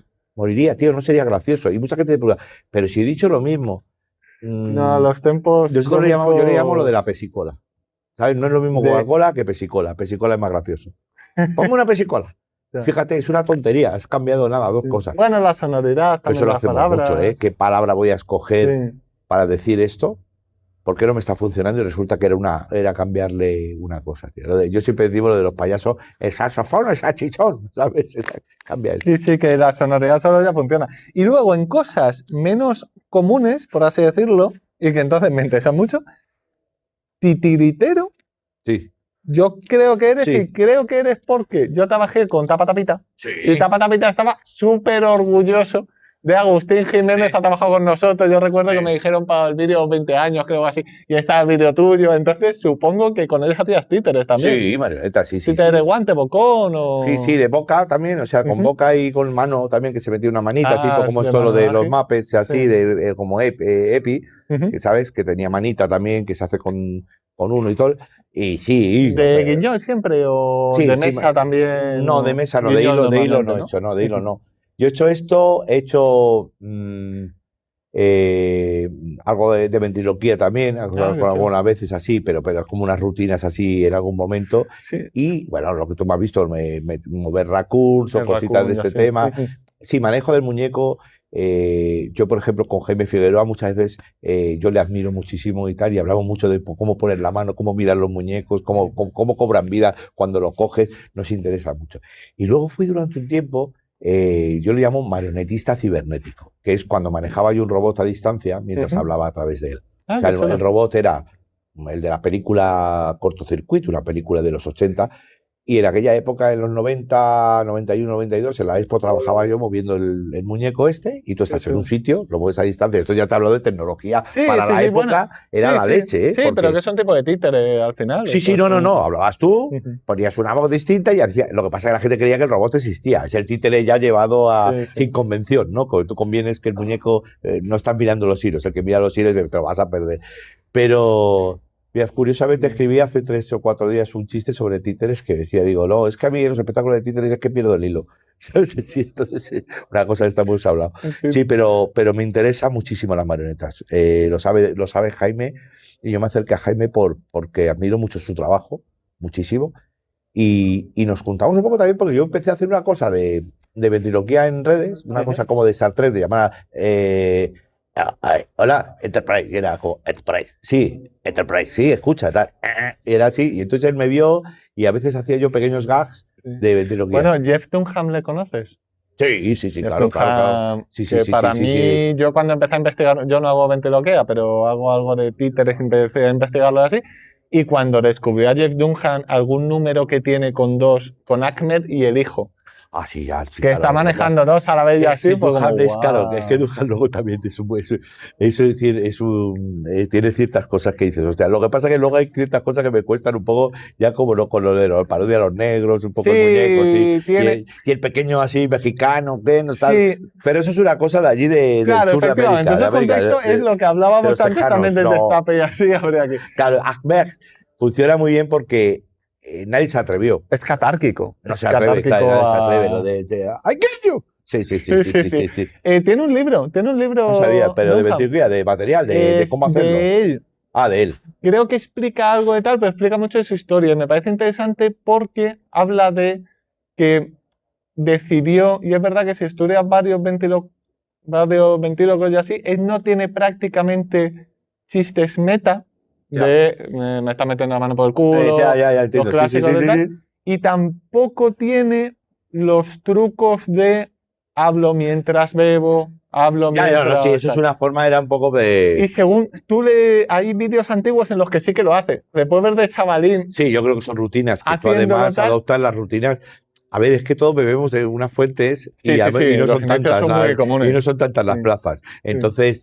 tío, no sería gracioso. Y mucha gente te pregunta, pero si he dicho lo mismo. No, los tempos. Yo le llamo lo de la pesicola. ¿Sabes? No es lo mismo Coca-Cola que pesicola. Pesicola es más gracioso. Ponme una pesicola. Fíjate, es una tontería, has cambiado nada, dos cosas. Bueno, la sonoridad, también las palabras. Mucho, ¿eh? ¿Qué palabra voy a escoger para decir esto? ¿Por qué no me está funcionando? Y resulta que era cambiarle una cosa, tío. Yo siempre digo lo de los payasos, el saxofón, el salchichón, ¿sabes? Cambia eso. Sí, que la sonoridad solo ya funciona. Y luego, en cosas menos comunes, por así decirlo, y que entonces me interesan mucho, titiritero. Sí. Yo creo que eres, y creo que eres porque yo trabajé con Tapa Tapita, y Tapa Tapita estaba súper orgulloso de Agustín Jiménez, ha trabajado con nosotros. Yo recuerdo que me dijeron para el vídeo 20 años, creo así, y está el vídeo tuyo. Entonces supongo que con ellos hacías títeres también. Sí, marioneta, sí. ¿Títeres de guante, bocón o...? Sí, de boca también, o sea, con boca y con mano también, que se metía una manita, tipo como esto lo de los Muppets, así, como Epi, que sabes, que tenía manita también, que se hace con uno y todo. Y sí. ¿De guiñol siempre o de mesa también? No, de mesa no, de hilo no he hecho, de hilo no. Yo he hecho esto, algo de ventriloquía también, algunas veces así, pero es como unas rutinas así en algún momento. Sí. Y bueno, lo que tú me has visto, mover raccoons o cositas de este tema. Sí, manejo del muñeco. Yo, por ejemplo, con Jaime Figueroa muchas veces yo le admiro muchísimo y tal, y hablamos mucho de cómo poner la mano, cómo mirar los muñecos, cómo cobran vida cuando los coges, nos interesa mucho. Y luego fui durante un tiempo, yo le llamo marionetista cibernético, que es cuando manejaba yo un robot a distancia mientras hablaba a través de él. O sea, el robot era el de la película Cortocircuito, una película de los 80, y en aquella época, en los 90, 91, 92, en la Expo trabajaba yo moviendo el muñeco este, y tú estás en un sitio, lo mueves a distancia. Esto ya te hablo de tecnología. Para la época era la leche. Sí, pero que es un tipo de títere al final. Sí, no. Hablabas tú, ponías una voz distinta y hacía. Lo que pasa es que la gente creía que el robot existía. Es el títere ya llevado a sin convención, ¿no? Tú convienes que el muñeco no está mirando los hilos. El que mira los hilos te lo vas a perder. Pero... Mira, curiosamente escribí hace 3 o 4 días un chiste sobre títeres que decía, no, es que a mí en los espectáculos de títeres es que pierdo el hilo. ¿Sabes? Sí, entonces, una cosa que estamos hablando. Sí, pero me interesa muchísimo las marionetas. Lo sabe Jaime, y yo me acerqué a Jaime porque admiro mucho su trabajo, muchísimo, y nos juntamos un poco también porque yo empecé a hacer una cosa de ventriloquía en redes, una cosa como de Star Trek, de llamada... hola, Enterprise. Y era como, Enterprise, sí, escucha, tal. Y era así. Y entonces él me vio y a veces hacía yo pequeños gags de ventriloquía. Bueno, Jeff Dunham, ¿le conoces? Sí, claro. Sí, para mí, yo cuando empecé a investigar, yo no hago ventriloquía, pero hago algo de títeres, empecé a investigarlo así. Y cuando descubrí a Jeff Dunham, algún número que tiene con Ahmed y el hijo. Sí, que claro, está manejando dos a la vez y así. Pues claro, es que Dunham luego también tiene ciertas cosas que dices. Hostia, lo que pasa es que luego hay ciertas cosas que me cuestan un poco, ya como los colores, parodia a los negros, un poco el muñeco, y el pequeño así mexicano, que no tal. Pero eso es una cosa de allí del sur de América. Entonces el contexto es lo que hablábamos antes también del destape y así habría que. Claro, Ahmed funciona muy bien porque nadie se atrevió. Es catárquico. No se atreve, claro, nadie se atreve. Lo de I get you. Sí. Tiene un libro. No sabía, pero de ventriloquía, de material, de cómo hacerlo. De él. De él. Creo que explica algo de tal, pero explica mucho de su historia. Y me parece interesante porque habla de que decidió, y es verdad que si estudias varios ventrílocos y así, él no tiene prácticamente chistes meta. Me está metiendo la mano por el culo, entiendo. Los clásicos y tampoco tiene los trucos de hablo mientras bebo, hablo mientras... eso es una forma, era un poco de... Y según hay vídeos antiguos en los que sí que lo hace. Después ver de chavalín... Sí, yo creo que son rutinas, que tú además adoptas las rutinas... A ver, es que todos bebemos de unas fuentes y no son tantas las plazas. Entonces...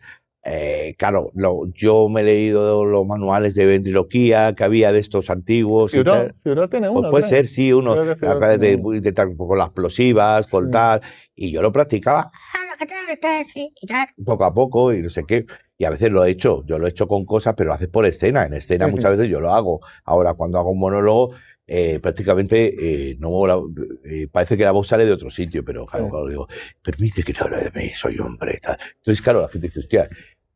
claro, yo me he leído los manuales de ventriloquía que había de estos antiguos. Ciudad tiene uno. Pues puede ser, sí, uno. Con las explosivas, con tal. Y yo lo practicaba poco a poco y no sé qué. Y a veces lo he hecho. Yo lo he hecho con cosas, pero lo haces por escena. En escena muchas veces yo lo hago. Ahora, cuando hago un monólogo, prácticamente parece que la voz sale de otro sitio, pero claro, digo, permite que te hable de mí, soy hombre. Tal. Entonces, claro, la gente dice, hostia,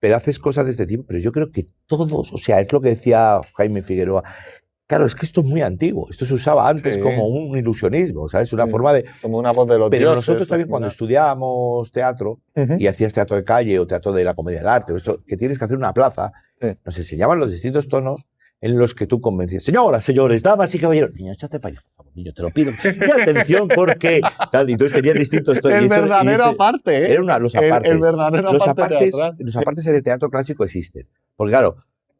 pero haces cosas de este tiempo, pero yo creo que todos, o sea, es lo que decía Jaime Figueroa, claro, es que esto es muy antiguo, esto se usaba antes como un ilusionismo, ¿sabes? Una forma de... Como una voz de los Pero dioses, nosotros también cuando estudiábamos teatro y hacías teatro de calle o teatro de la comedia del arte, esto, que tienes que hacer una plaza, nos enseñaban los distintos tonos en los que tú convencías, señoras, señores, damas y caballeros, niño, échate para allá, por favor, niño, te lo pido, y atención porque, tal, y entonces tenías distintos tonos. El verdadero aparte, ¿eh? Eran los apartes. El verdadero aparte teatral. Los apartes en el teatro clásico existen, porque claro,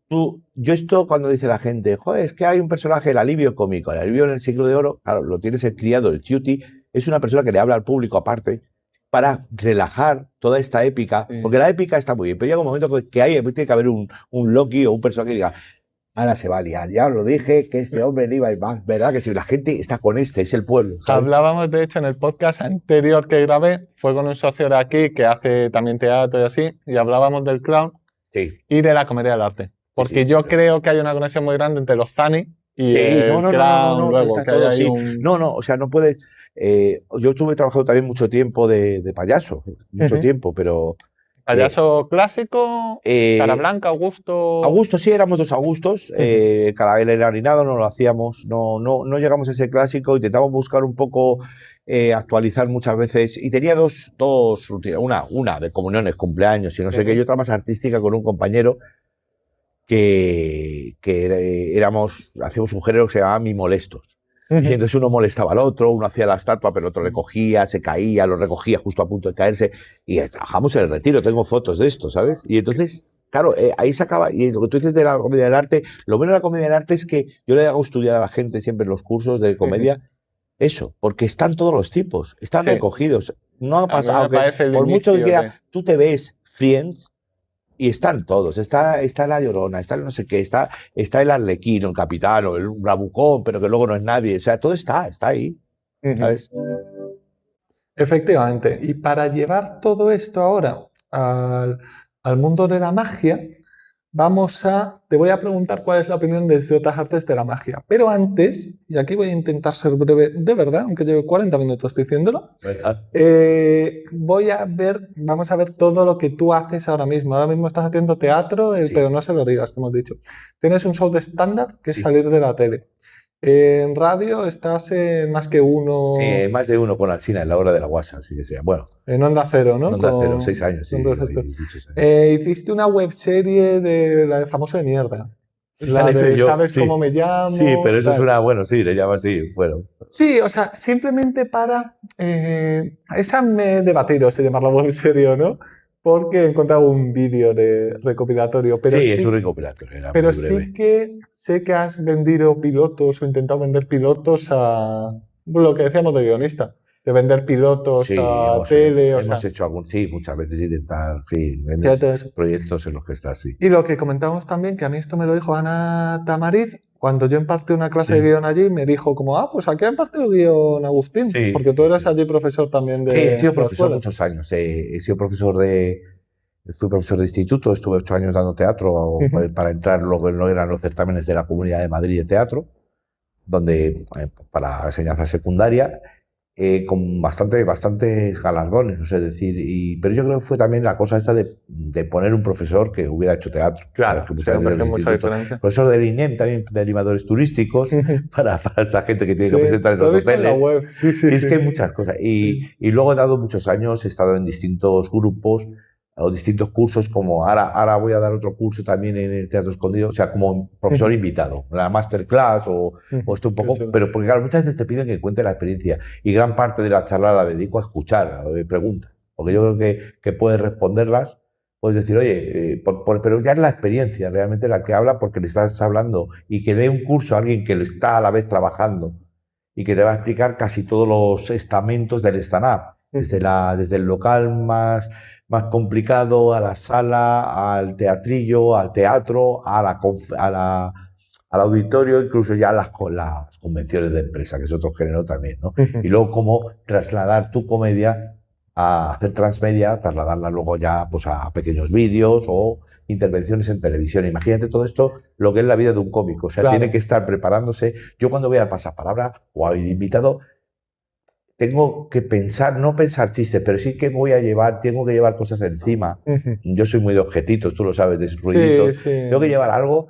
yo esto cuando dice la gente, joder, es que hay un personaje, el alivio cómico, el alivio en el siglo de oro, claro, lo tienes el criado, el cutie, es una persona que le habla al público aparte, para relajar toda esta épica, porque la épica está muy bien, pero llega un momento que tiene que haber un Loki o un personaje que diga, ahora se va a liar, ya os lo dije, que este hombre le iba a ir más, ¿verdad? Que si la gente está con es el pueblo, ¿sabes? Hablábamos, de hecho, en el podcast anterior que grabé, fue con un socio de aquí que hace también teatro y así, y hablábamos del clown y de la comedia del arte. Porque yo creo que hay una conexión muy grande entre los Zani y el clown. No, o sea, no puedes... yo estuve trabajando también mucho tiempo de payaso, mucho tiempo, pero ¿Payaso clásico? ¿Cara blanca, Augusto? Augusto, sí, éramos 2 Augustos. Carabel era harinado, no lo hacíamos. No llegamos a ese clásico. Intentamos buscar un poco, actualizar muchas veces. Y tenía dos rutinas. Una de comuniones, cumpleaños y no sé qué, y otra más artística con un compañero que hacíamos un género que se llamaba Mimolestos. Y entonces uno molestaba al otro, uno hacía la estatua, pero el otro le cogía, se caía, lo recogía justo a punto de caerse. Y trabajamos en el Retiro, tengo fotos de esto, ¿sabes? Y entonces, claro, ahí se acaba. Y lo que tú dices de la comedia del arte, lo bueno de la comedia del arte es que yo le hago estudiar a la gente siempre en los cursos de comedia eso, porque están todos los tipos, están recogidos. No ha pasado que, por mucho que quiera, tú te ves Friends. Y están todos, está la Llorona, está el no sé qué, está el Arlequino, el Capitano, el Bravucón, pero que luego no es nadie. O sea, todo está ahí, ¿sabes? Efectivamente. Y para llevar todo esto ahora al mundo de la magia, te voy a preguntar cuál es la opinión de otras artes de la magia. Pero antes, y aquí voy a intentar ser breve de verdad, aunque llevo 40 minutos diciéndolo, vamos a ver todo lo que tú haces ahora mismo. Ahora mismo estás haciendo teatro, pero no se lo digas, como hemos dicho. Tienes un show de stand-up que es salir de la tele. En radio estás en Más que Uno. Sí, Más de Uno con Alsina en la hora de la guasa, así que sea. Bueno. En Onda Cero, ¿no? En Onda Cero, 6 años, sí. Hiciste una webserie de la de Famoso de Mierda. ¿Sabes cómo me llamo? Sí, pero eso es una, bueno, sí, le llamo así, bueno. Sí, o sea, simplemente para esa me debatiros se llama la webserie, ¿no? Porque he encontrado un vídeo de recopilatorio. Pero sí, es un recopilatorio. Pero sí que sé que has vendido pilotos o intentado vender pilotos a lo que decíamos de guionista. De vender pilotos a tele. Hemos hecho muchas veces intentar, vender proyectos en los que estás, sí. Y lo que comentamos también, que a mí esto me lo dijo Ana Tamariz, cuando yo impartí una clase de guión allí, me dijo como, pues aquí ha impartido guión Agustín, porque tú eras allí profesor también de... Sí, he sido profesor muchos años. Fui profesor de instituto, estuve 8 años dando teatro para entrar lo que no eran los certámenes de la Comunidad de Madrid de Teatro, donde para enseñanza secundaria, con bastantes galardones, no sé decir, pero yo creo que fue también la cosa esta de poner un profesor que hubiera hecho teatro. Claro, que mucha diferencia. Profesor del INEM, también de animadores turísticos, para esta gente que tiene que presentar en los hoteles. En la web. Sí, es que hay muchas cosas. Y luego he dado muchos años, he estado en distintos grupos o distintos cursos, como ahora voy a dar otro curso también en el Teatro Escondido, o sea, como profesor invitado, la masterclass o esto un poco, pero porque claro, muchas veces te piden que cuente la experiencia y gran parte de la charla la dedico a escuchar preguntas, porque yo creo que puedes responderlas, puedes decir, oye, pero ya es la experiencia realmente la que habla, porque le estás hablando, y que dé un curso a alguien que lo está a la vez trabajando y que te va a explicar casi todos los estamentos del stand-up, desde el local más complicado, a la sala, al teatrillo, al teatro, al auditorio, incluso ya las convenciones de empresa, que es otro género también, ¿no? Y luego cómo trasladar tu comedia a hacer transmedia, trasladarla luego ya pues, a pequeños vídeos o intervenciones en televisión. Imagínate todo esto, lo que es la vida de un cómico. O sea, tiene que estar preparándose. Yo cuando voy al pasapalabra o al invitado, tengo que no pensar chistes, pero sí que tengo que llevar cosas encima. Yo soy muy de objetitos, tú lo sabes, de ruiditos. Tengo que llevar algo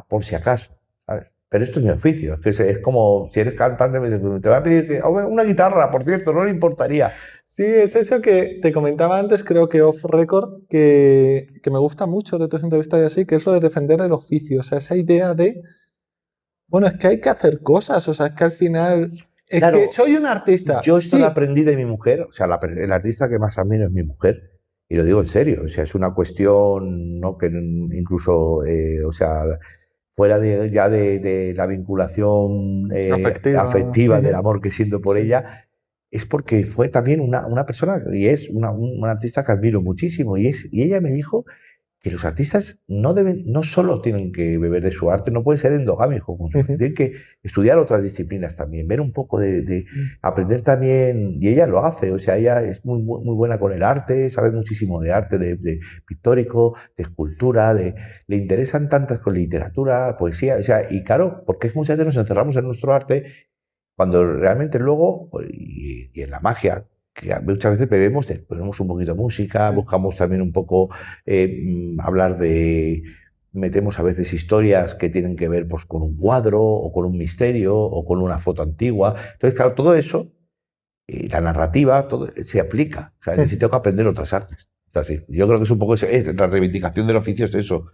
por si acaso, ¿sabes? Pero esto es mi oficio, es como si eres cantante, te va a pedir una guitarra, por cierto, no le importaría. Sí, es eso que te comentaba antes, creo que off record, que me gusta mucho de tus entrevistas y así, que es lo de defender el oficio, o sea, esa idea de, bueno, es que hay que hacer cosas, o sea, es que al final... Es claro, que soy un artista. Yo esto lo aprendí de mi mujer, o sea, el artista que más admiro es mi mujer, y lo digo en serio, o sea, es una cuestión, ¿no? Que incluso, o sea, fuera de la vinculación afectiva del amor que siento por ella, es porque fue también una persona, y es una artista que admiro muchísimo, y ella me dijo que los artistas no solo tienen que beber de su arte, no pueden ser endogámicos con su arte, tienen que estudiar otras disciplinas también, ver un poco de aprender también, y ella lo hace, o sea, ella es muy buena con el arte, sabe muchísimo de arte, de pictórico, de escultura, le interesan tantas con literatura, poesía, o sea, y claro, porque muchas veces nos encerramos en nuestro arte, cuando realmente luego, y en la magia, que muchas veces bebemos, ponemos un poquito de música, buscamos también un poco hablar de... Metemos a veces historias que tienen que ver pues, con un cuadro o con un misterio o con una foto antigua. Entonces, claro, todo eso, la narrativa, todo se aplica. O sea, necesito que aprender otras artes. O sea, sí, yo creo que es un poco eso, la reivindicación del oficio es eso.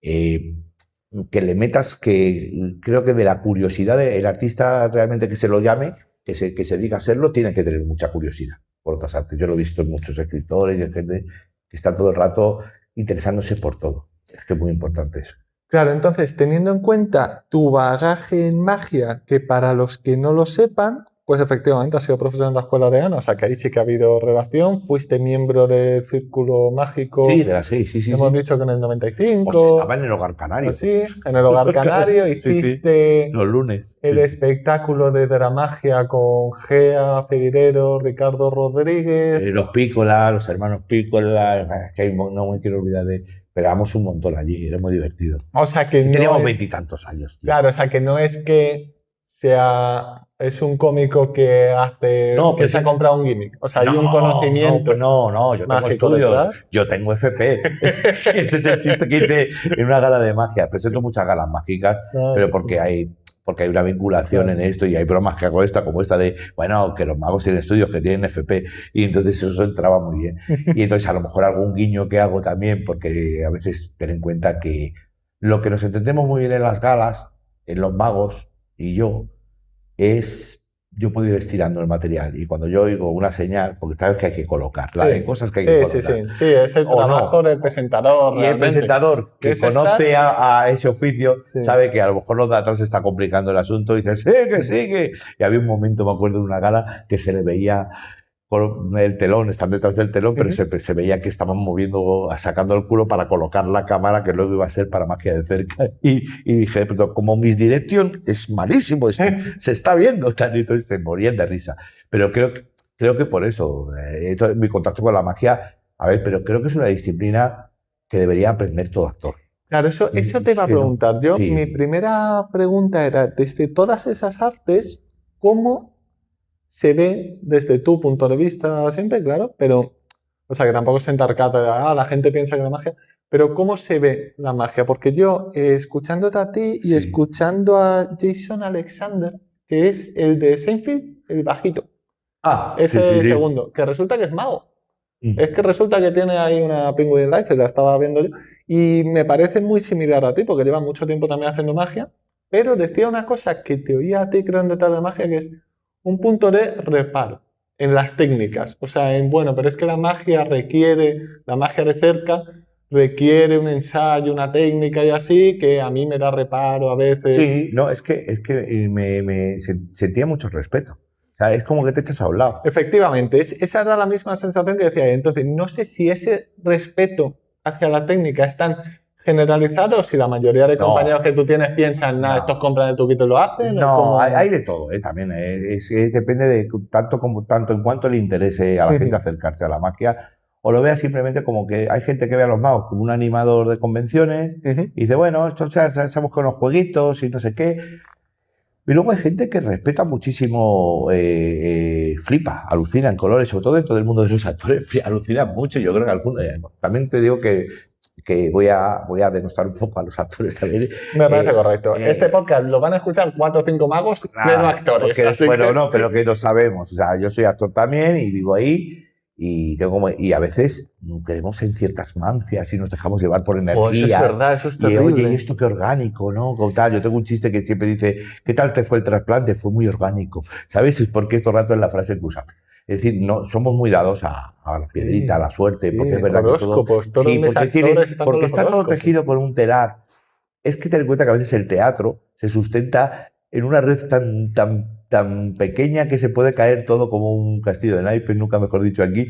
Que le metas que creo que de la curiosidad del artista realmente que se lo llame, que se diga a serlo, tiene que tener mucha curiosidad por otras artes. Yo lo he visto en muchos escritores y en gente que está todo el rato interesándose por todo. Es que es muy importante eso. Claro, entonces, teniendo en cuenta tu bagaje en magia, que para los que no lo sepan, pues efectivamente has sido profesor en la Escuela de Ana, o sea que ahí sí que ha habido relación, fuiste miembro del Círculo Mágico. Sí, de la 6, sí. Hemos dicho que en el 95. Pues estaba en el Hogar Canario. Sí, en el Hogar Canario hiciste los lunes. el espectáculo de Dramagia con Gea Figueiredo, Ricardo Rodríguez. Los Pícola, los hermanos Pícola, es que no me quiero olvidar de... Pero éramos un montón allí, era muy divertido. O sea que no teníamos es... 20 y tantos años. Tío. Claro, o sea que no es que sea... Es un cómico que hace... No, que se ha comprado un gimmick. O sea, hay un conocimiento. No, yo tengo estudios. Detrás. Yo tengo FP. Ese es el chiste que hice en una gala de magia. Presento muchas galas mágicas, pero porque hay una vinculación en esto y hay bromas que hago como esta de, bueno, que los magos tienen estudios, que tienen FP, y entonces eso entraba muy bien. Y entonces a lo mejor algún guiño que hago también, porque a veces ten en cuenta que lo que nos entendemos muy bien en las galas, en los magos y yo puedo ir estirando el material y cuando yo oigo una señal, porque sabes que hay que colocarla, hay cosas que hay que colocar. Sí, es el trabajo del presentador. Y el presentador que conoce a ese oficio sabe que a lo mejor los de atrás se está complicando el asunto y dice, sigue. Y había un momento, me acuerdo de una gala, que se le veía con el telón, están detrás del telón, pero se veía que estaban sacando el culo para colocar la cámara que luego iba a ser para magia de cerca. Y dije, pero como Misdirection es malísimo, se está viendo, y entonces se morían de risa. Pero creo que por eso, mi contacto con la magia, pero creo que es una disciplina que debería aprender todo actor. Claro, eso te iba a preguntar. Mi primera pregunta era, desde todas esas artes, ¿cómo se ve desde tu punto de vista siempre, claro, pero, o sea, que tampoco se entarcata, la gente piensa que la magia, pero ¿cómo se ve la magia? Porque yo, escuchándote a ti y escuchando a Jason Alexander, que es el de Seinfeld, el bajito, ese segundo, que resulta que es mago. Es que resulta que tiene ahí una Penguin Life, la estaba viendo yo, y me parece muy similar a ti, porque lleva mucho tiempo también haciendo magia, pero decía una cosa que te oía a ti, creo, en detrás de magia, que es un punto de reparo en las técnicas. O sea, pero es que la magia de cerca requiere un ensayo, una técnica y así, que a mí me da reparo a veces. Sí, no, es que me sentía mucho respeto. O sea, es como que te echas a un lado. Efectivamente, esa era la misma sensación que decía. Entonces, no sé si ese respeto hacia la técnica es tan generalizado, si la mayoría de compañeros que tú tienes piensan, estos compran el truquito y lo hacen. No, hay de todo, también. Depende de tanto en cuanto le interese a la gente acercarse a la magia, o lo vea simplemente como que hay gente que ve a los magos como un animador de convenciones y dice, bueno, esto estamos con los jueguitos y no sé qué. Y luego hay gente que respeta muchísimo, flipa, alucina en colores, sobre todo dentro del mundo de los actores, alucina mucho. Yo creo que algunos, también te digo que voy a denostar un poco a los actores también. Me parece correcto. Este podcast lo van a escuchar 4 o 5 magos, pero actores. Pero que lo sabemos. O sea, yo soy actor también y vivo ahí y a veces creemos en ciertas mancias y nos dejamos llevar por energías. Pues eso es verdad, eso es terrible. Oye, ¿y esto qué orgánico, no? Como tal, yo tengo un chiste que siempre dice, ¿qué tal te fue el trasplante? Fue muy orgánico. ¿Sabes? Porque esto rato es la frase que usa. Es decir, no, somos muy dados a la piedrita, a la suerte, porque es verdad que todo, porque está todo tejido con un telar. Es que ten en cuenta que a veces el teatro se sustenta en una red tan pequeña que se puede caer todo como un castillo de naipes, nunca mejor dicho aquí.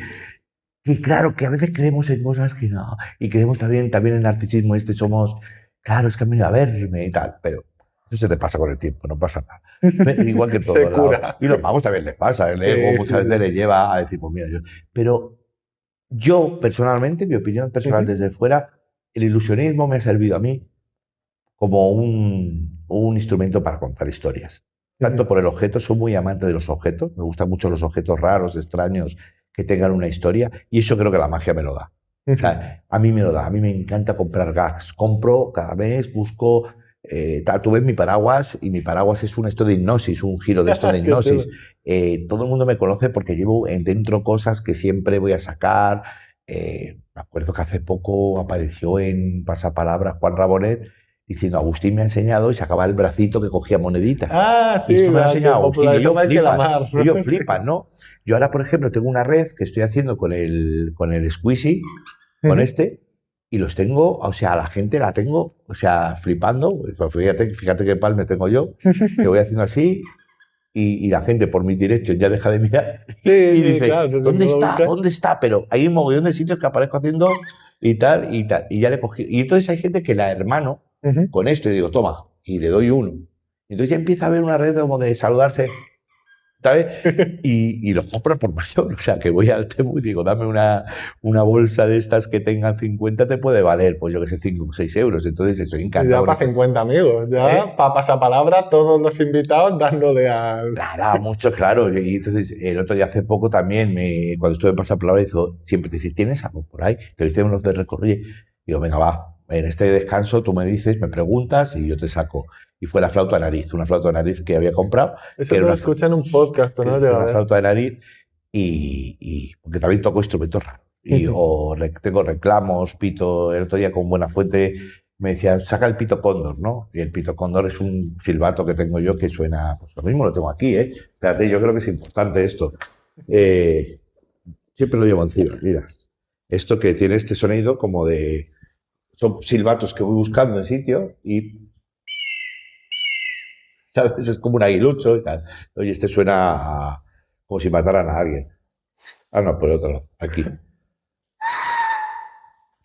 Y claro, que a veces creemos en cosas que no, y creemos también en narcisismo, somos, claro, es que han venido a verme y tal, pero eso se te pasa con el tiempo, no pasa nada. Igual que todo. Se cura. Y los magos también les pasa, el ego muchas veces les lleva a decir, pues mira, pero yo personalmente, mi opinión personal desde fuera, el ilusionismo me ha servido a mí como un instrumento para contar historias. tanto por el objeto, soy muy amante de los objetos, me gustan mucho los objetos raros, extraños, que tengan una historia, y eso creo que la magia me lo da. O sea, a mí me lo da, a mí me encanta comprar gags, compro cada mes, busco, tú ves mi paraguas, y mi paraguas es esto de hipnosis, un giro de esto de hipnosis. Todo el mundo me conoce porque llevo dentro cosas que siempre voy a sacar. Me acuerdo que hace poco apareció en Pasapalabra Juan Rabonet diciendo, Agustín me ha enseñado, y sacaba el bracito que cogía moneditas. Ah, sí, y esto me lo ha enseñado Agustín, y ellos ¿no? flipan, ¿no? Yo ahora, por ejemplo, tengo una red que estoy haciendo con el Squeezie, con y los tengo, o sea, a la gente la tengo, o sea, flipando. Fíjate qué palme tengo yo, que voy haciendo así, y la gente por mi directo ya deja de mirar y dice, claro, ¿dónde está? ¿Dónde está? Pero hay un mogollón de sitios que aparezco haciendo y tal, y ya le cogí. Y entonces hay gente que la hermano con esto, y digo, toma, y le doy uno. Y entonces ya empieza a haber una red como de saludarse, ¿sabes? Y los compro por mayor. O sea, que voy al Temu y digo, dame una bolsa de estas que tengan 50, te puede valer, pues yo que sé, 5 o 6 euros. Entonces estoy encantado. Ya para 50 amigos, ya para Pasapalabra, todos los invitados dándole al... Claro, mucho, claro. Y entonces el otro día hace poco también, cuando estuve en Pasapalabra, siempre te dice, ¿tienes algo por ahí? Te dicen unos de recorrido. Y digo, venga, va, en este descanso tú me dices, me preguntas y yo te saco. Y fue la flauta de nariz, una flauta de nariz que había comprado. Eso lo escuché en un podcast, pero no te va a ver. Una flauta de nariz y porque también toco instrumentos raros. O tengo reclamos, pito. El otro día con Buenafuente me decía, saca el pito cóndor, ¿no? Y el pito cóndor es un silbato que tengo yo que suena, pues lo mismo lo tengo aquí, ¿eh? Espérate, yo creo que es importante esto. Siempre lo llevo encima, mira. Esto que tiene este sonido como de... Son silbatos que voy buscando en sitio y... ¿Sabes? Es como un aguilucho y tal. Oye, este suena como si mataran a alguien. Ah, no, por el otro lado, aquí.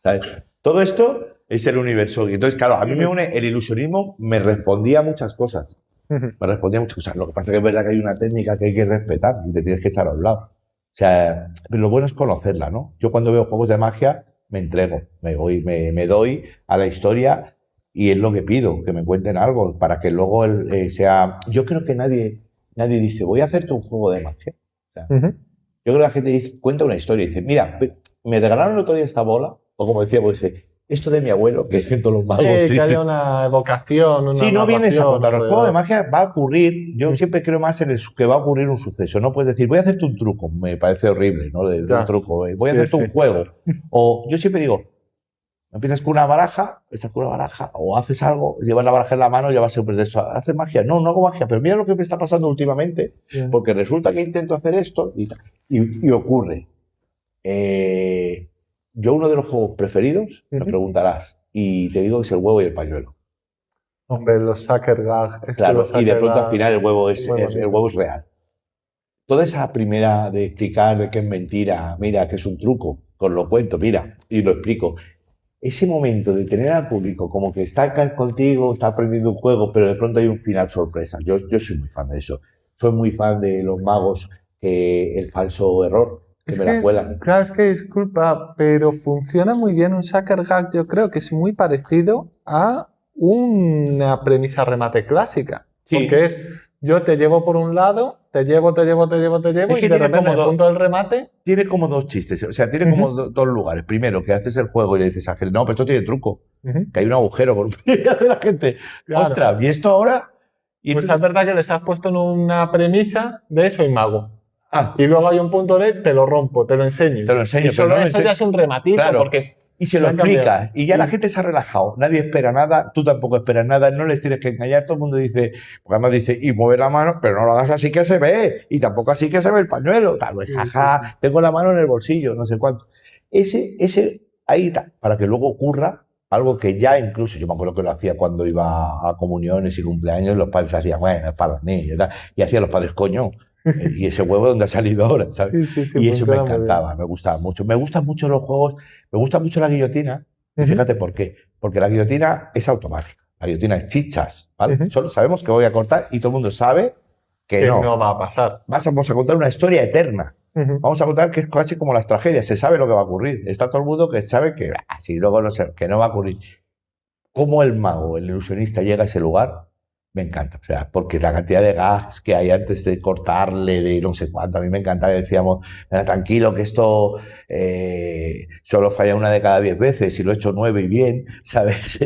¿Sabes? Todo esto es el universo. Y entonces, claro, a mí me une el ilusionismo, me respondía a muchas cosas. Me respondía a muchas cosas. Lo que pasa es que es verdad que hay una técnica que hay que respetar y te tienes que echar a un lado. O sea, pero lo bueno es conocerla, ¿no? Yo cuando veo juegos de magia me entrego, me doy a la historia. Y es lo que pido, que me cuenten algo, para que luego sea... Yo creo que nadie dice, voy a hacerte un juego de magia. O sea, yo creo que la gente cuenta una historia y dice, mira, me regalaron el otro día esta bola, o como decía, pues, esto de mi abuelo, que es todos los magos. Sí, que haya una evocación, sí, no vienes a contar. El juego de magia va a ocurrir, yo siempre creo más en que va a ocurrir un suceso. No puedes decir, voy a hacerte un truco, me parece horrible, ¿no? Un truco, voy a hacerte un juego. O yo siempre digo, empiezas con una baraja, o haces algo, llevas la baraja en la mano y ya vas a de eso. ¿Haces magia? No hago magia, pero mira lo que me está pasando últimamente, porque resulta que intento hacer esto y ocurre. Yo uno de los juegos preferidos, me preguntarás, y te digo que es el huevo y el pañuelo. Hombre, los Sucker Gag. Claro, y de pronto al final el huevo es real. Toda esa primera de explicar que es mentira, mira, que es un truco, os lo cuento, mira, y lo explico. Ese momento de tener al público como que está acá contigo, está aprendiendo un juego, pero de pronto hay un final sorpresa. Yo soy muy fan de eso. Soy muy fan de los magos, el falso error, que me la cuelan. Claro, es que disculpa, pero funciona muy bien un Sucker Gag. Yo creo que es muy parecido a una premisa remate clásica. Sí. Porque es, yo te llevo por un lado, te llevo, y de repente el punto del remate... Tiene como dos chistes, o sea, tiene como dos lugares. Primero, que haces el juego y le dices a gente, no, pero esto tiene truco, que hay un agujero con y hace la gente, claro. Ostras, ¿y esto ahora? Y pues es verdad que les has puesto en una premisa de soy mago. Y luego hay un punto de te lo rompo, te lo enseño. Y solo eso ya es un rematito, claro. Porque... Y se lo explicas, y ya la gente se ha relajado. Nadie espera nada, tú tampoco esperas nada, no les tienes que engañar. Todo el mundo dice, porque además dice, y mueve la mano, pero no lo hagas así que se ve, y tampoco así que se ve el pañuelo. Tal vez, jaja, tengo la mano en el bolsillo, no sé cuánto. Ese ahí está, para que luego ocurra algo que ya incluso, yo me acuerdo que lo hacía cuando iba a comuniones y cumpleaños, los padres hacían, bueno, es para los niños, y hacían los padres, coño. Y ese huevo donde ha salido ahora, ¿sabes? Sí, y eso me encantaba, me gustaba mucho. Me gustan mucho los juegos, me gusta mucho la guillotina. Y fíjate por qué. Porque la guillotina es automática. La guillotina es chichas, ¿vale? Solo sabemos que voy a cortar y todo el mundo sabe que no va a pasar. Vamos a contar una historia eterna. Vamos a contar que es casi como las tragedias. Se sabe lo que va a ocurrir. Está todo el mundo que sabe que, si luego no sé, que no va a ocurrir. ¿Cómo el mago, el ilusionista, llega a ese lugar? Me encanta, o sea, porque la cantidad de gags que hay antes de cortarle, de no sé cuánto, a mí me encantaba, decíamos, tranquilo, que esto solo falla una de cada 10 veces, y lo he hecho 9 y bien, ¿sabes?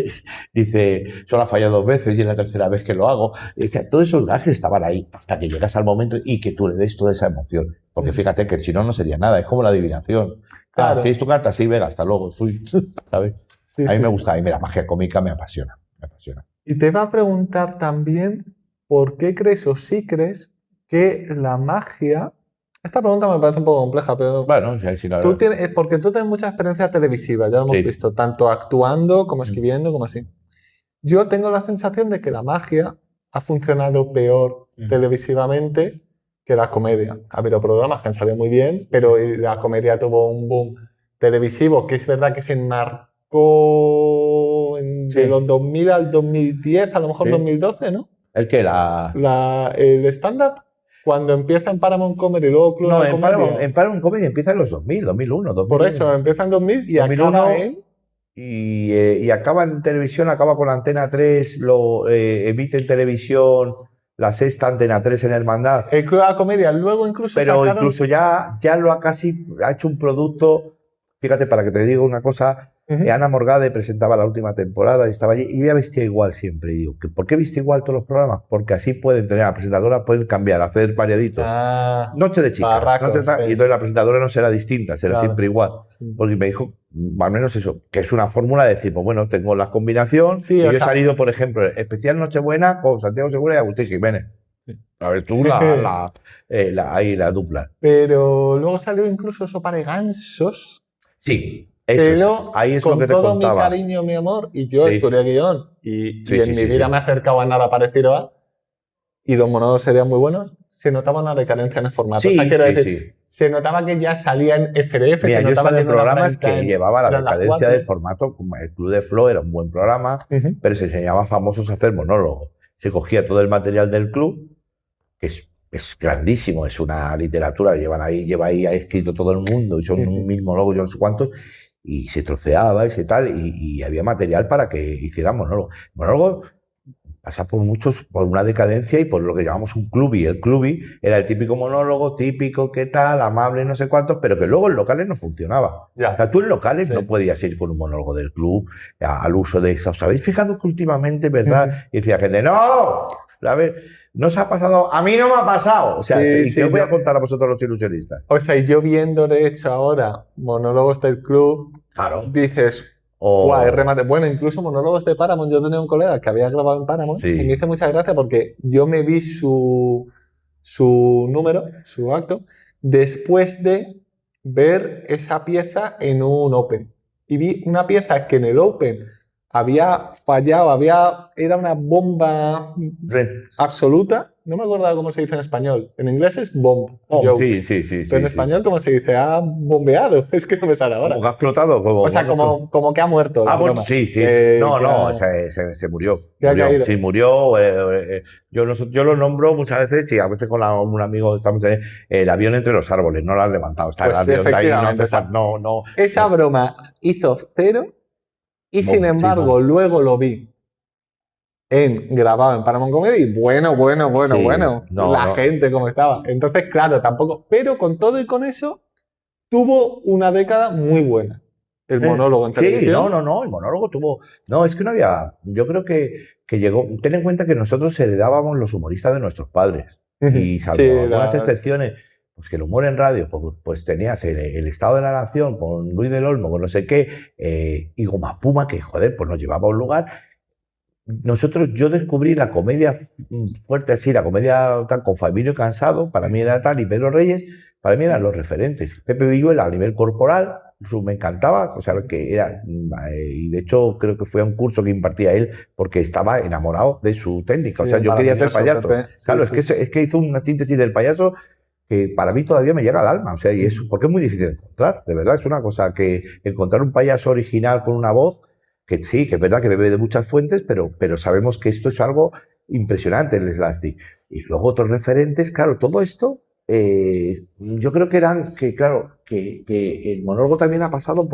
Dice, solo ha fallado 2 veces y es la tercera vez que lo hago. O sea, todos esos gags estaban ahí hasta que llegas al momento y que tú le des toda esa emoción. Porque fíjate que si no, no sería nada, es como la adivinación. Claro. Si es tu carta, sí, venga, hasta luego, fui, ¿sabes? Sí, a mí sí, me sí. gusta, y la magia cómica me apasiona, me apasiona. Y te iba a preguntar también, ¿por qué crees o sí crees que la magia... Esta pregunta me parece un poco compleja, pero... Bueno, sí, la verdad. porque tú tienes mucha experiencia televisiva, ya lo hemos Sí. visto, tanto actuando como escribiendo, como así. Yo tengo la sensación de que la magia ha funcionado peor televisivamente que la comedia. Ha habido programas que han salido muy bien, pero la comedia tuvo un boom televisivo, que es verdad que se enmarcó de los 2000 al 2010, a lo mejor 2012, ¿no? ¿El qué? El stand-up, cuando empieza en Paramount Comedy y luego Club de Comedia. En Paramount Comedy empieza en los 2000, 2001, 2001. Por eso, empieza en 2000 y 2001, acaba en... Y acaba en televisión, acaba con Antena 3, lo emite en televisión, la sexta Antena 3 en Hermandad. El Club de la Comedia, luego incluso Pero sacaron... incluso ya lo ha hecho un producto, fíjate, para que te diga una cosa, Ana Morgade presentaba la última temporada y estaba allí y ella vestía igual siempre. Y digo, ¿por qué viste igual todos los programas? Porque así pueden tener, la presentadora pueden cambiar, hacer variaditos. Noche de chicas. Barracos, y entonces la presentadora no será distinta, será siempre igual. Sí. Porque me dijo, al menos eso, que es una fórmula de decir, pues bueno, tengo la combinación. Sí, y yo he salido, por ejemplo, especial Nochebuena con Santiago Segura y Agustín Jiménez. A ver, tú ahí la dupla. Pero luego salió incluso Sopa de Gansos. Sí. Eso ahí es con lo que todo mi cariño, mi amor, y yo estudié guión, y en mi vida me he acercado a nada parecido a, y los monólogos serían muy buenos, se notaba una decadencia en el formato. O sea, quiero decir, se notaba que ya salía en FDF, Mira, se notaba que en programas que llevaba la decadencia del formato, como el Club de Flo era un buen programa, pero se enseñaba a famosos a hacer monólogos. Se cogía todo el material del club, que es grandísimo, es una literatura, lleva ahí ha escrito todo el mundo, y son un mismo monólogo, yo no sé cuántos, y se troceaba y tal, y había material para que hicieran monólogo. Monólogo pasa por una decadencia y por lo que llamamos un clubi. El clubi era el típico monólogo, típico, qué tal, amable, no sé cuántos, pero que luego en locales no funcionaba. Ya. O sea, tú en locales no podías ir con un monólogo del club al uso de eso. ¿Os habéis fijado que últimamente, verdad? Y decía gente, ¡no! ¿Sabes? No os ha pasado, a mí no me ha pasado. O sea, te voy a contar a vosotros los ilusionistas. O sea, y yo viendo de hecho ahora monólogos del club, claro, dices, remate. Bueno, incluso monólogos de Paramount, yo tenía un colega que había grabado en Paramount y me hizo mucha gracia porque yo me vi su número, su acto, después de ver esa pieza en un Open. Y vi una pieza que en el Open había fallado, era una bomba absoluta. No me acuerdo cómo se dice en español. En inglés es bomb. Sí. Pero en español, ¿cómo se dice? Ha bombeado. Es que no me sale ahora. ¿Como que ha explotado? O sea, como que ha muerto. Bueno, sí. Se murió. Sí, murió. Yo lo nombro muchas veces, y a veces con un amigo estamos en el avión entre los árboles. No lo han levantado. Está pues el avión ahí, esa broma hizo 0 y sin embargo luego lo vi grabado en Paramount Comedy. Bueno. Gente como estaba. Entonces, claro, tampoco. Pero con todo y con eso, tuvo una década muy buena. El monólogo en televisión. No, el monólogo tuvo... No, es que no había... Yo creo que llegó... Ten en cuenta que nosotros heredábamos los humoristas de nuestros padres. Y salvo algunas excepciones, pues que el humor en radio, pues tenías el Estado de la Nación con Luis del Olmo, con no sé qué, y Goma Puma, que joder, pues nos llevaba a un lugar... yo descubrí la comedia fuerte así, la comedia tal, con Fabinho Cansado, para mí era tal, y Pedro Reyes, para mí eran los referentes. Pepe Villuela a nivel corporal, me encantaba, o sea, que era, y de hecho creo que fue a un curso que impartía él, porque estaba enamorado de su técnica, o sea, yo quería ser payaso. Claro, es que hizo una síntesis del payaso que para mí todavía me llega al alma, o sea, y eso, porque es muy difícil de encontrar, de verdad, es una cosa que encontrar un payaso original con una voz, que sí, que es verdad que bebe de muchas fuentes, pero sabemos que esto es algo impresionante, el slapstick. Y luego otros referentes, claro, todo esto, yo creo que el monólogo también ha pasado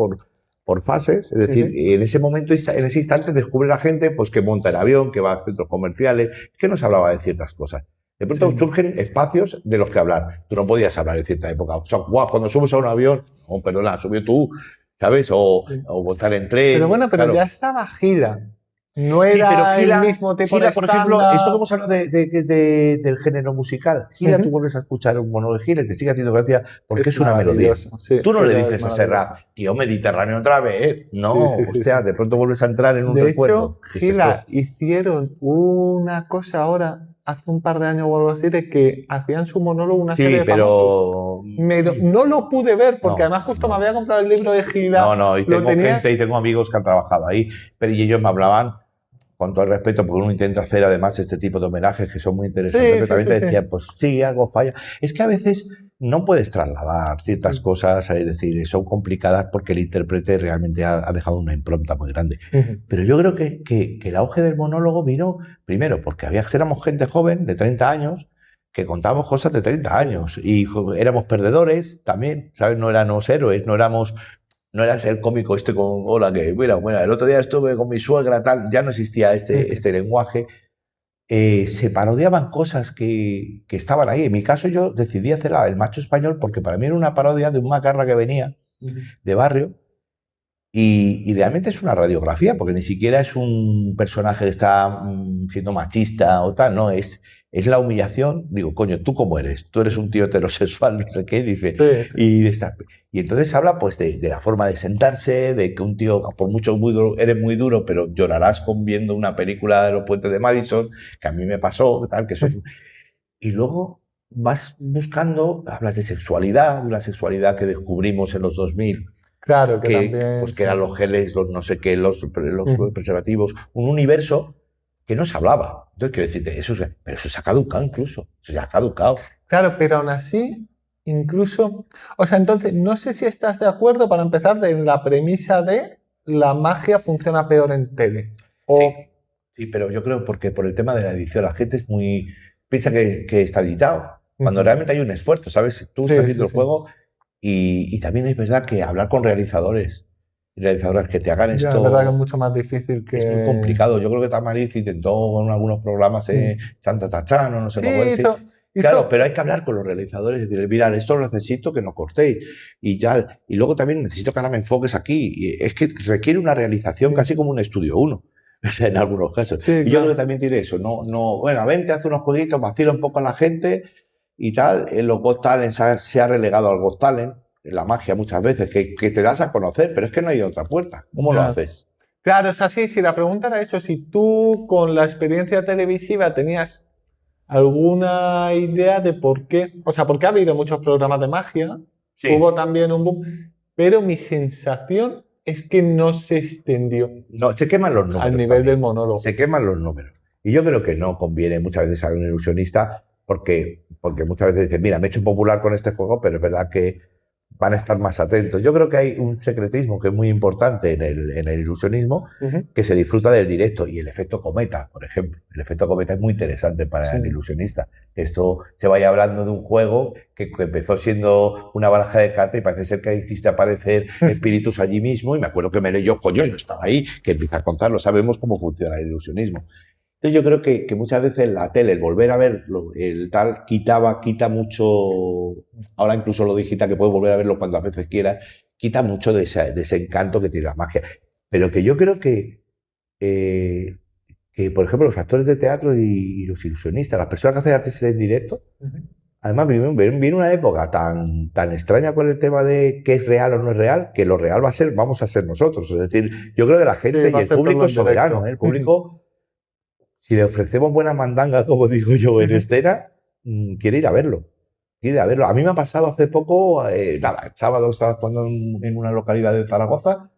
por fases, es decir, en ese momento, en ese instante descubre la gente pues que monta el avión, que va a centros comerciales, que no se hablaba de ciertas cosas. De pronto surgen espacios de los que hablar. Tú no podías hablar en cierta época. O sea, cuando subes a un avión, perdona, subió tú, ¿sabes? O montar en tren. Pero bueno, pero ya estaba Gira. No era Gira, el mismo tipo Gira, de por ejemplo, esto que hemos hablado del género musical. Gira, tú vuelves a escuchar un monólogo de Gira y te sigue haciendo gracia porque es una melodía. Sí, tú no le dices a Serrat, tío, Mediterráneo otra vez. No, hostia, de pronto vuelves a entrar en un recuerdo. De hecho, Gira hicieron una cosa ahora, hace un par de años o algo así, de que hacían su monólogo una serie de famosos. No lo pude ver porque además justo me había comprado el libro de Gira. Y tengo gente y tengo amigos que han trabajado ahí, pero ellos me hablaban con todo el respeto, porque uno intenta hacer además este tipo de homenajes que son muy interesantes, pero también te decían, pues sí, algo falla. Es que a veces no puedes trasladar ciertas cosas, es decir, son complicadas porque el intérprete realmente ha dejado una impronta muy grande. Pero yo creo que el auge del monólogo vino, primero, porque éramos gente joven, de 30 años, que contábamos cosas de 30 años, y éramos perdedores también, ¿sabes? No éramos héroes, no eras el cómico con hola, que mira, el otro día estuve con mi suegra, tal, ya no existía este lenguaje. Se parodiaban cosas que estaban ahí. En mi caso yo decidí hacer el macho español porque para mí era una parodia de un macarra que venía de barrio y realmente es una radiografía porque ni siquiera es un personaje que está siendo machista o tal, no, es la humillación. Digo, coño, ¿tú cómo eres? Tú eres un tío heterosexual, no sé qué, dice. Y entonces habla pues de la forma de sentarse, de que un tío, por mucho eres muy duro, pero llorarás viendo una película de los puentes de Madison, que a mí me pasó, tal, que eso. Y luego vas buscando, hablas de sexualidad, de una sexualidad que descubrimos en los 2000. Claro, que también. Pues que eran los geles, los no sé qué, los preservativos, un universo que no se hablaba. Entonces, quiero decirte, pero eso se ha caducado incluso. Se ha caducado. Claro, pero aún así, incluso. O sea, entonces, no sé si estás de acuerdo para empezar de la premisa de la magia funciona peor en tele. Sí, pero yo creo porque por el tema de la edición, la gente es muy. Piensa que está editado. Cuando realmente hay un esfuerzo, ¿sabes? Tú estás haciendo el juego. Y también es verdad que hablar con realizadoras que te hagan esto. Es verdad que es mucho más difícil que. Es muy complicado. Yo creo que Tamariz intentó con algunos programas Chanta Tachán o no sé cómo decir. Claro, pero hay que hablar con los realizadores y decirles, mirad, esto lo necesito que no cortéis. Y luego también necesito que ahora me enfoques aquí. Y es que requiere una realización casi como un estudio 1. O sea, en algunos casos. Y yo creo que también tiene eso. Bueno, vente, haz unos jueguitos, vacila un poco a la gente. Y tal, en los Got Talent se ha relegado al Got Talent, la magia muchas veces, que te das a conocer, pero es que no hay otra puerta. ¿Cómo lo haces? Claro, es así. Si la pregunta era eso, si tú con la experiencia televisiva tenías alguna idea de por qué, o sea, porque ha habido muchos programas de magia, hubo también un boom, pero mi sensación es que no se extendió. No, se queman los números. Al nivel del monólogo. Se queman los números. Y yo creo que no conviene muchas veces a un ilusionista porque muchas veces dicen, mira, me he hecho popular con este juego, pero es verdad que van a estar más atentos. Yo creo que hay un secretismo que es muy importante en el ilusionismo, que se disfruta del directo. Y el efecto cometa, por ejemplo. El efecto cometa es muy interesante para el ilusionista. Esto se vaya hablando de un juego que empezó siendo una baraja de cartas y parece ser que hiciste aparecer espíritus allí mismo. Y me acuerdo que yo estaba ahí, que empieza a contarlo. Sabemos cómo funciona el ilusionismo. Entonces yo creo que muchas veces la tele, el volver a verlo, el tal, quita mucho, ahora incluso lo digital, que puedes volver a verlo cuantas veces quieras, quita mucho de ese encanto que tiene la magia. Pero que yo creo que por ejemplo, los actores de teatro y los ilusionistas, las personas que hacen artes en directo, además viene una época tan extraña con el tema de qué es real o no es real, que lo real vamos a ser nosotros. Es decir, yo creo que la gente y el público es soberano, el público... Si le ofrecemos buena mandanga, como digo yo, en escena, quiere ir a verlo. A mí me ha pasado hace poco, el sábado estaba actuando en una localidad de Zaragoza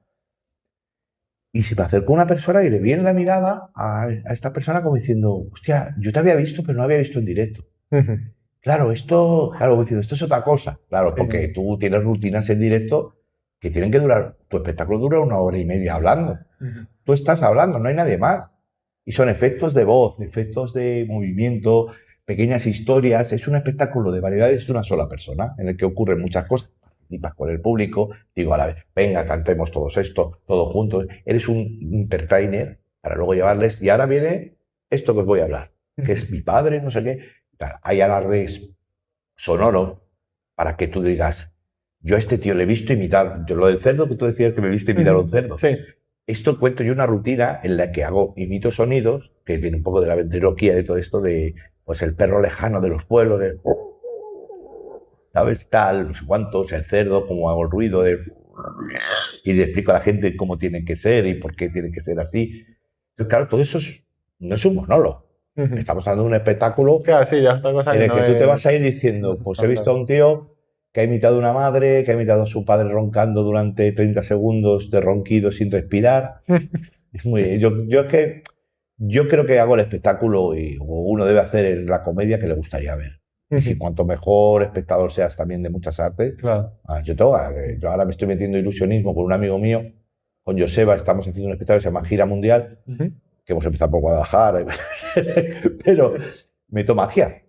y se me acercó una persona y le vi en la mirada a esta persona como diciendo, hostia, yo te había visto, pero no había visto en directo. Claro, esto es otra cosa. Claro, porque tú tienes rutinas en directo que tienen que durar, tu espectáculo dura 1 hora y media hablando. Tú estás hablando, no hay nadie más. Y son efectos de voz, efectos de movimiento, pequeñas historias. Es un espectáculo de variedades de una sola persona en el que ocurren muchas cosas. participas con el público, digo a la vez, venga, cantemos todos esto, todos juntos. Eres un entertainer para luego llevarles, y ahora viene esto que os voy a hablar, que es mi padre, no sé qué. Hay alardes sonoros para que tú digas, yo a este tío le he visto imitar, yo lo del cerdo que tú decías que me viste imitar a un cerdo. Sí. Esto cuento yo una rutina en la que imito sonidos, que viene un poco de la ventriloquía de todo esto de, pues el perro lejano de los pueblos, de, ¿sabes? Tal, no sé cuántos, el cerdo, como hago el ruido de... Y le explico a la gente cómo tiene que ser y por qué tiene que ser así. Entonces, claro, todo eso no es un monólogo. Estamos hablando de un espectáculo, claro, sí, ya esta cosa en el que tú te vas a ir no diciendo, pues he visto a un tío que ha imitado a una madre, que ha imitado a su padre roncando durante 30 segundos de ronquido sin respirar. Es muy, yo creo que hago el espectáculo y uno debe hacer la comedia que le gustaría ver. Y si cuanto mejor espectador seas también de muchas artes. Claro. Yo ahora me estoy metiendo ilusionismo con un amigo mío, con Joseba, estamos haciendo un espectáculo que se llama Gira Mundial, que hemos empezado por Guadalajara, pero meto magia,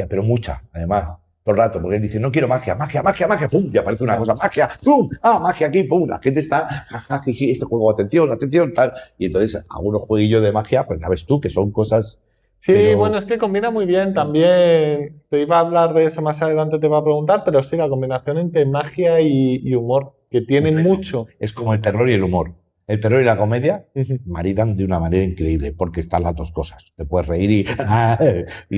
pero mucha, además, todo el rato, porque él dice, no quiero magia, pum, y aparece una cosa, magia, pum, magia aquí, pum, la gente está, jaja, jiji, este juego, atención, tal, y entonces algunos jueguillos de magia, pues sabes tú, que son cosas... Sí, pero... bueno, es que combina muy bien también, te iba a hablar de eso más adelante, te iba a preguntar, pero sí, la combinación entre magia y humor, que tienen mucho. Es como el terror y el humor. El terror y la comedia maridan de una manera increíble, porque están las dos cosas. Te puedes reír y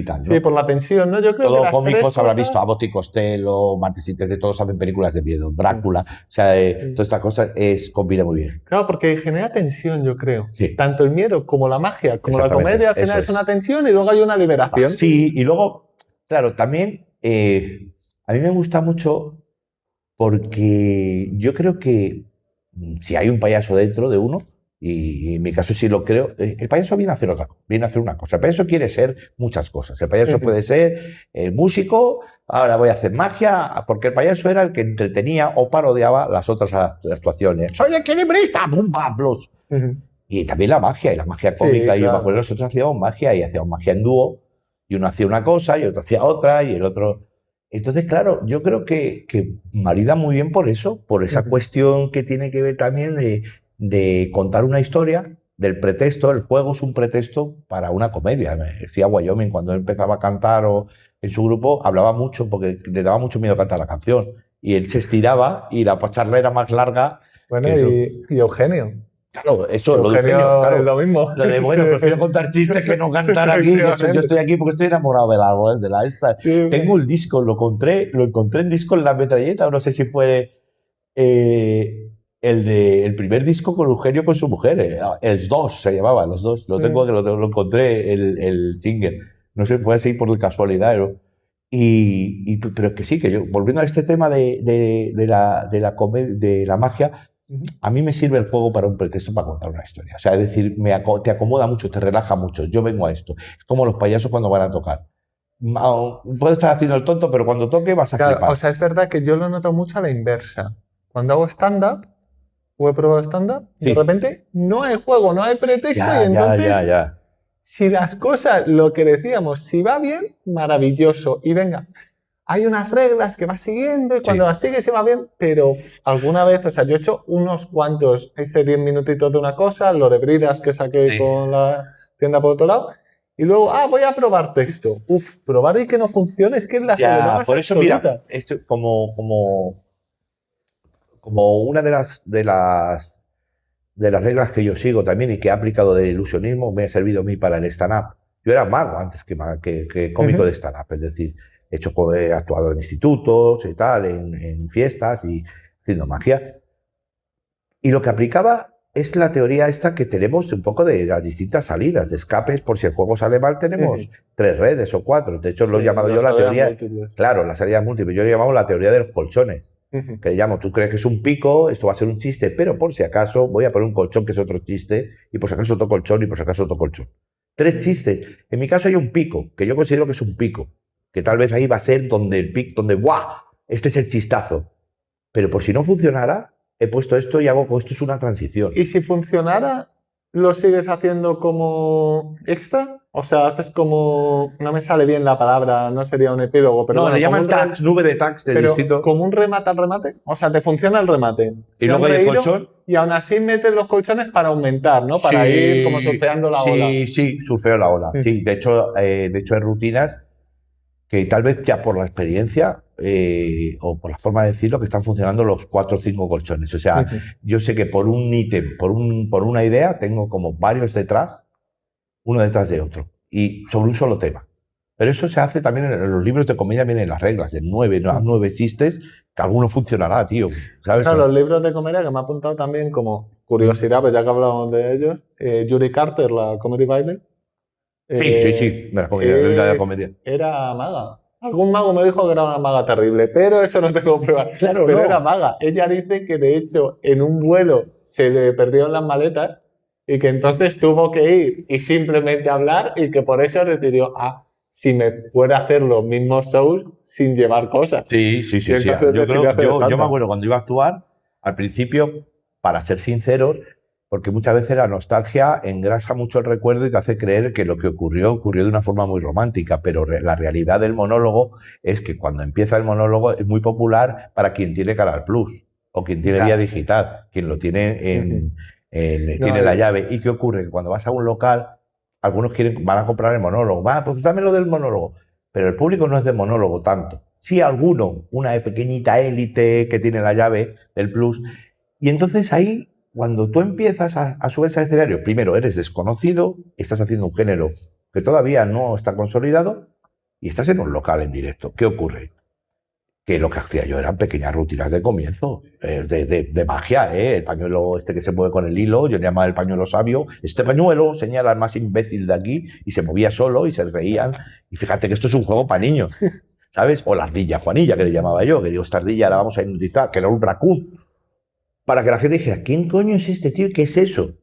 tal, ¿no? Sí, por la tensión, ¿no? Yo creo todos que los cómicos habrán cosas... visto Abbott y Costello, Martes y Tete, todos hacen películas de miedo, Drácula, o sea, toda esta cosa combina muy bien. Claro, porque genera tensión, yo creo. Sí. Tanto el miedo como la magia, como la comedia, al final es una tensión y luego hay una liberación. Sí, y luego, claro, también a mí me gusta mucho porque yo creo que si hay un payaso dentro de uno, y en mi caso sí lo creo, el payaso viene a hacer otra cosa, viene a hacer una cosa. El payaso quiere ser muchas cosas. El payaso puede ser músico, ahora voy a hacer magia, porque el payaso era el que entretenía o parodiaba las otras actuaciones. ¡Soy equilibrista! ¡Bum, bam, blues! Y también la magia cómica. Sí, claro. Y yo me acuerdo, nosotros hacíamos magia en dúo, y uno hacía una cosa y otro hacía otra, y el otro... Entonces, claro, yo creo que marida muy bien por eso, por esa cuestión que tiene que ver también de contar una historia, del pretexto. El juego es un pretexto para una comedia. Me decía Wyoming, cuando él empezaba a cantar o en su grupo, hablaba mucho porque le daba mucho miedo cantar la canción. Y él se estiraba y la charla era más larga. Bueno, y Eugenio. Claro, eso, Eugenio, lo de Eugenio, claro, es lo mismo. Lo de, bueno, prefiero contar chistes que no cantar aquí. Yo estoy aquí porque estoy enamorado de la esta. Sí, tengo el disco, lo encontré el disco en La Metralleta, o no sé si fue el primer disco con Eugenio con su mujer. Els Dos se llamaba, Los Dos. Lo tengo, lo encontré, el single. No sé, fue así por casualidad, ¿no? Pero que sí, que yo, volviendo a este tema de la magia, a mí me sirve el juego para un pretexto para contar una historia. O sea, es decir, te acomoda mucho, te relaja mucho. Yo vengo a esto. Es como los payasos cuando van a tocar. Puedes estar haciendo el tonto, pero cuando toque vas a flipar. O sea, es verdad que yo lo noto mucho a la inversa. Cuando hago stand-up, o he probado stand-up, de repente no hay juego, no hay pretexto, y entonces, si las cosas, lo que decíamos, si va bien, maravilloso. Y venga, hay unas reglas que vas siguiendo y cuando las sigues se va bien, pero alguna vez, o sea, yo he hecho unos cuantos, hice 10 minutitos de una cosa, lo de bridas que saqué con la tienda por otro lado, y luego, voy a probar texto. Probar y que no funcione, es que es la soledad más por eso, absoluta. Mira, esto como una de las reglas que yo sigo también y que he aplicado del ilusionismo, me ha servido a mí para el stand-up. Yo era mago antes que cómico de stand-up, es decir, he actuado en institutos y tal, en fiestas y haciendo magia. Y lo que aplicaba es la teoría esta que tenemos un poco de las distintas salidas, de escapes, por si el juego sale mal, tenemos 3 redes o 4. De hecho, lo he llamado yo la teoría... Múltiples. Claro, las salidas múltiples. Yo lo he llamado la teoría de los colchones. Que le llamo, tú crees que es un pico, esto va a ser un chiste, pero por si acaso voy a poner un colchón que es otro chiste, y por si acaso otro colchón, y por si acaso otro colchón. 3 chistes. En mi caso hay un pico, que yo considero que es un pico, que tal vez ahí va a ser donde el pico, donde ¡guau! Este es el chistazo. Pero por si no funcionara, he puesto esto y hago con esto es una transición. Y si funcionara, lo sigues haciendo como extra? O sea, haces como... No me sale bien la palabra, no sería un epílogo, pero No, bueno, le llaman tags, nube de tags de pero distintos. como un remate al remate. O sea, te funciona el remate. Y luego hay el colchón. Y aún así metes los colchones para aumentar, ¿no? Para ir como surfeando la ola. Sí, surfeo la ola. Sí, de hecho hay rutinas que tal vez ya por la experiencia o por la forma de decirlo, que están funcionando los 4 o 5 colchones. O sea, yo sé que por un ítem, por una idea, tengo como varios detrás, uno detrás de otro, y sobre un solo tema. Pero eso se hace también en los libros de comedia, vienen las reglas, de 9 chistes, que alguno funcionará, tío. ¿Sabes? Claro, los libros de comedia que me ha apuntado también como curiosidad, pues ya que hablábamos de ellos, Judy Carter, la Comedy Bible. Sí, de la comedia. Era maga. Algún mago me dijo que era una maga terrible, pero eso no tengo pruebas. Claro, pero no. era maga. Ella dice que de hecho en un vuelo se le perdieron las maletas y que entonces tuvo que ir y simplemente hablar y que por eso decidió, si me puede hacer los mismos shows sin llevar cosas. Sí. Yo me acuerdo cuando iba a actuar, al principio, para ser sinceros, porque muchas veces la nostalgia engrasa mucho el recuerdo y te hace creer que lo que ocurrió de una forma muy romántica, pero la realidad del monólogo es que cuando empieza el monólogo es muy popular para quien tiene Canal Plus o quien tiene vía digital, quien lo tiene tiene la llave. ¿Y qué ocurre? Que cuando vas a un local, algunos van a comprar el monólogo. Pues dame lo del monólogo. Pero el público no es de monólogo tanto. Sí, alguno, una pequeñita élite que tiene la llave del Plus. Y entonces ahí, cuando tú empiezas a subirse al escenario, primero eres desconocido, estás haciendo un género que todavía no está consolidado y estás en un local en directo. ¿Qué ocurre? Que lo que hacía yo eran pequeñas rutinas de comienzo, de magia, el pañuelo este que se mueve con el hilo, yo le llamaba el pañuelo sabio, este pañuelo señala al más imbécil de aquí, y se movía solo y se reían, y fíjate que esto es un juego para niños, ¿sabes? O la ardilla Juanilla, que le llamaba yo, que digo, esta ardilla la vamos a inutilizar, que era un raccoon, para que la gente dijera, ¿quién coño es este tío? ¿Qué es eso?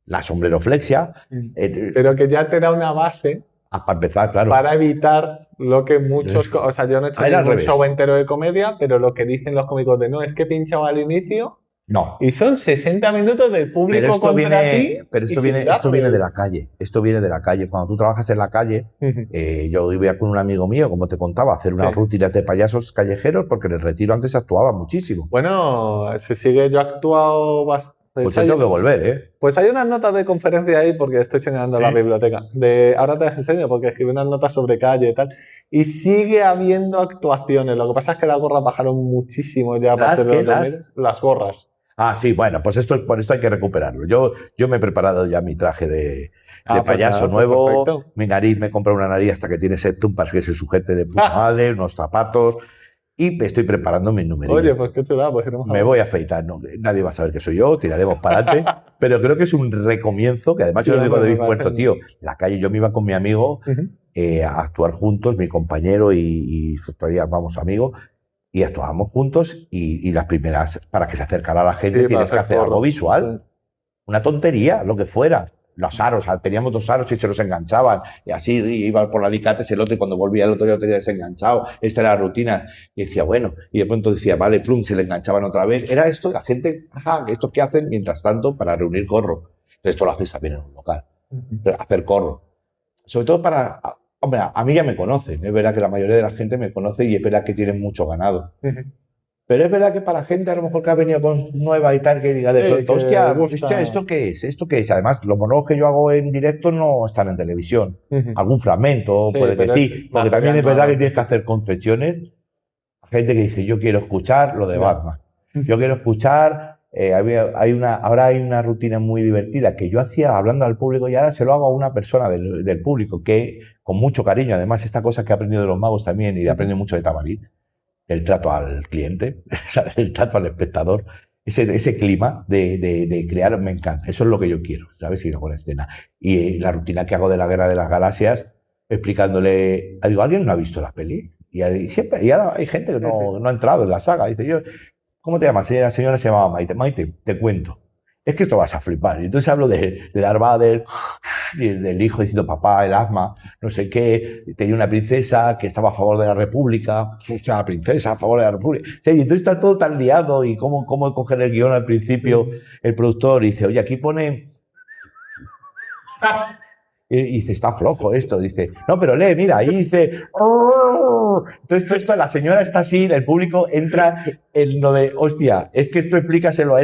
La sombreroflexia. Pero que ya te da una base. Para empezar, claro. Para evitar lo que muchos... O sea, yo no he hecho ningún show entero de comedia, pero lo que dicen los cómicos de no, es que he pinchado al inicio. No. Y son 60 minutos del público contra ti. Pero esto viene de la calle. Esto viene de la calle. Cuando tú trabajas en la calle, yo iba con un amigo mío, como te contaba, a hacer unas rutinas de payasos callejeros, porque en el Retiro antes se actuaba muchísimo. Bueno, se sigue, yo he actuado bastante. Pues tengo que volver, ¿eh? Pues hay unas notas de conferencia ahí, porque estoy señalando la biblioteca. Ahora te las enseño, porque escribí unas notas sobre calle y tal. Y sigue habiendo actuaciones. Lo que pasa es que las gorras bajaron muchísimo ya a partir de los 2000. Las gorras. Sí, bueno, pues por esto hay que recuperarlo. Yo me he preparado ya mi traje de payaso nuevo. Perfecto. Mi nariz, me he comprado una nariz hasta que tiene septum para que se sujete de puta madre, unos zapatos. Y estoy preparando mis numeritos. Oye, pues qué chulada. Pues me voy a afeitar. No, nadie va a saber que soy yo, tiraremos para adelante. Pero creo que es un recomienzo, que además yo lo digo de mi puerto, tío. La calle, yo me iba con mi amigo a actuar juntos, mi compañero y todavía vamos amigos, y actuábamos juntos y las primeras, para que se acercara a la gente, tienes que hacer algo visual. Sí. Una tontería, lo que fuera. Los aros, teníamos 2 aros y se los enganchaban, y así iba por la alicate el otro, y cuando volvía el otro ya lo tenía desenganchado. Esta era la rutina, y decía, bueno, y de pronto decía, vale, plum, se le enganchaban otra vez. Era esto, la gente, esto que hacen mientras tanto para reunir corro. Esto lo haces también en un local, hacer corro. Sobre todo para, hombre, a mí ya me conocen, es verdad que la mayoría de la gente me conoce y es verdad que tienen mucho ganado. Pero es verdad que para la gente a lo mejor que ha venido con nueva y tal, que diga de pronto, hostia, ¿esto qué es? ¿Esto qué es? Además, los monólogos que yo hago en directo no están en televisión. Algún fragmento, puede que sí. Porque también es verdad que tienes que hacer confesiones. Gente que dice, yo quiero escuchar lo de Batman. Yo quiero escuchar... ahora hay una rutina muy divertida que yo hacía hablando al público, y ahora se lo hago a una persona del público que, con mucho cariño, además, esta cosa que he aprendido de los magos también y aprendo mucho de Tamarit, el trato al cliente, el trato al espectador, ese clima de crear, me encanta. Eso es lo que yo quiero, ¿sabes? Ir con la escena. Y la rutina que hago de la Guerra de las Galaxias, explicándole, digo, ¿alguien no ha visto la peli? Y ahora hay gente que no ha entrado en la saga. Dice, yo, ¿cómo te llamas? La señora se llamaba Maite. Maite, te cuento. Es que esto vas a flipar. Y entonces hablo de Darth Vader, del hijo diciendo papá, el asma, no sé qué. Tenía una princesa que estaba a favor de la República. O sea, la princesa a favor de la República. Sí, y entonces está todo tan liado. Y cómo coger el guión al principio, el productor dice, oye, aquí pone Y dice, está flojo esto. Dice, no, pero lee, mira, ahí dice... "Oh". Entonces, esto, la señora está así, el público entra en lo de, hostia, es que esto explícaselo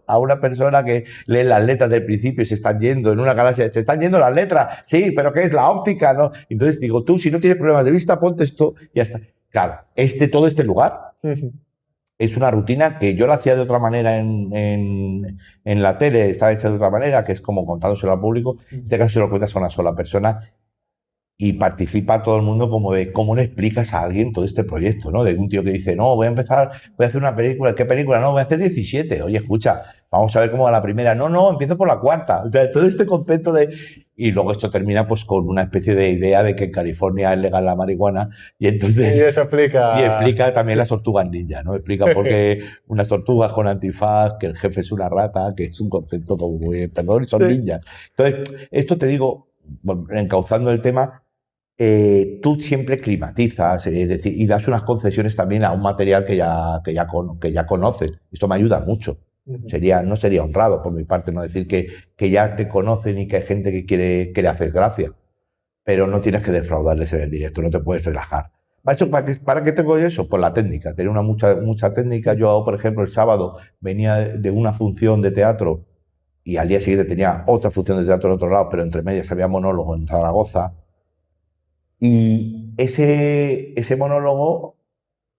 a una persona que lee las letras del principio y se están yendo en una galaxia, se están yendo las letras, sí, pero ¿qué es la óptica? ¿No? Entonces digo, tú, si no tienes problemas de vista, ponte esto y ya está. Claro, todo este lugar es una rutina que yo la hacía de otra manera en la tele, estaba hecha de otra manera, que es como contándoselo al público. En este caso se lo cuentas a una sola persona y participa todo el mundo como de cómo le explicas a alguien todo este proyecto, ¿no? De un tío que dice, no, voy a hacer una película. ¿Qué película? No, voy a hacer 17. Oye, escucha, vamos a ver cómo va la primera. No, empiezo por la cuarta. O sea, todo este concepto de... Y luego esto termina pues con una especie de idea de que en California es legal la marihuana y entonces... Y eso explica... Y explica también las tortugas ninja, ¿no? Explica por qué unas tortugas con antifaz, que el jefe es una rata, que es un concepto como muy... Perdón, son ninjas. Entonces, esto te digo, encauzando el tema... tú siempre climatizas, es decir, y das unas concesiones también a un material que ya conoces. Esto me ayuda mucho. No sería honrado por mi parte no decir que ya te conocen y que hay gente que le haces gracia. Pero no tienes que defraudarles en el directo, no te puedes relajar. ¿Para qué tengo eso? Por la técnica, tener mucha técnica. Yo, por ejemplo, el sábado venía de una función de teatro y al día siguiente tenía otra función de teatro en otro lado, pero entre medias había monólogo en Zaragoza. Y ese monólogo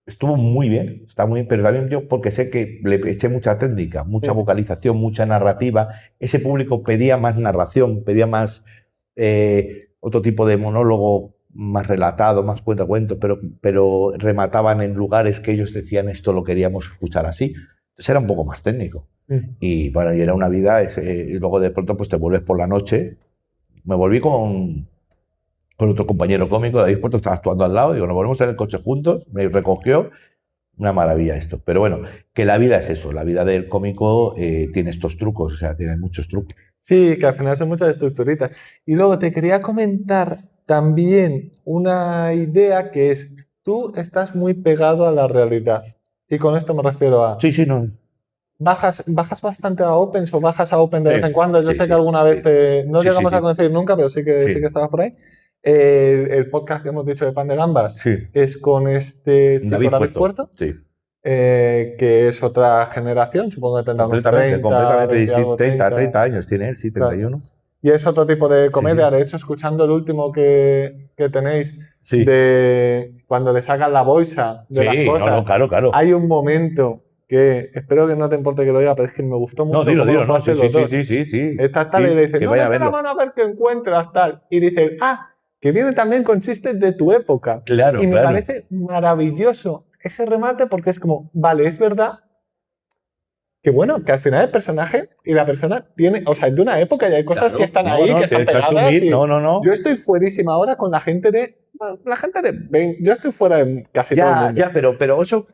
estuvo muy bien, está muy bien, pero también yo porque sé que le eché mucha técnica, mucha vocalización, mucha narrativa. Ese público pedía más narración, pedía más otro tipo de monólogo más relatado, más cuento, pero remataban en lugares que ellos decían esto lo queríamos escuchar así. Entonces era un poco más técnico. Y bueno, y era una vida, y luego de pronto pues te vuelves por la noche. Me volví con otro compañero cómico, David Puerto, estaba actuando al lado, digo, nos volvemos en el coche juntos, me recogió, una maravilla esto. Pero bueno, que la vida es eso, la vida del cómico tiene estos trucos, o sea, tiene muchos trucos. Sí, que al final son muchas estructuritas. Y luego te quería comentar también una idea que es, tú estás muy pegado a la realidad. Y con esto me refiero a... Sí, no. ¿Bajas bastante a Opens o bajas a Open de vez en cuando? Yo sé que alguna vez no llegamos a conocer nunca, pero sí que estabas por ahí. El podcast que hemos dicho de Pan de Gambas es con este chico David Puerto, que es otra generación, supongo que tendrá unos 30, completamente distinto, 30 años tiene él, sí, 31. Claro. Y es otro tipo de comedia. De hecho, escuchando el último que tenéis, de cuando le sacan la bolsa de las cosas, claro. Hay un momento que espero que no te importe que lo diga, pero es que me gustó mucho. Dilo, sí. Está tal y le dice, no, mete la mano a ver qué encuentras, tal. Y dice, que viene también con chistes de tu época. Claro, y me parece maravilloso ese remate porque es como, vale, es verdad que bueno, que al final el personaje y la persona tiene, o sea, es de una época y hay cosas que están ahí, que están pegadas. Yo estoy fuerísima ahora con la gente de 20, yo estoy fuera de casi todo el mundo.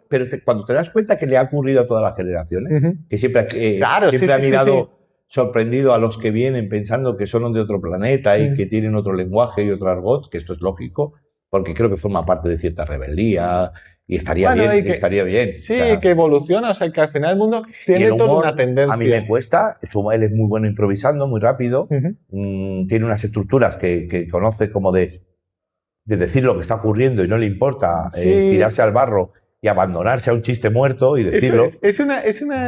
Pero cuando te das cuenta que le ha ocurrido a todas las generaciones, que siempre ha mirado sorprendido a los que vienen pensando que son de otro planeta y que tienen otro lenguaje y otro argot, que esto es lógico, porque creo que forma parte de cierta rebeldía y estaría bien. Sí, o sea, que evoluciona, o sea, que al final el mundo tiene toda una tendencia. A mí me cuesta, él es muy bueno improvisando, muy rápido, tiene unas estructuras que conoce como de decir lo que está ocurriendo y no le importa tirarse al barro y abandonarse a un chiste muerto y decirlo. Es una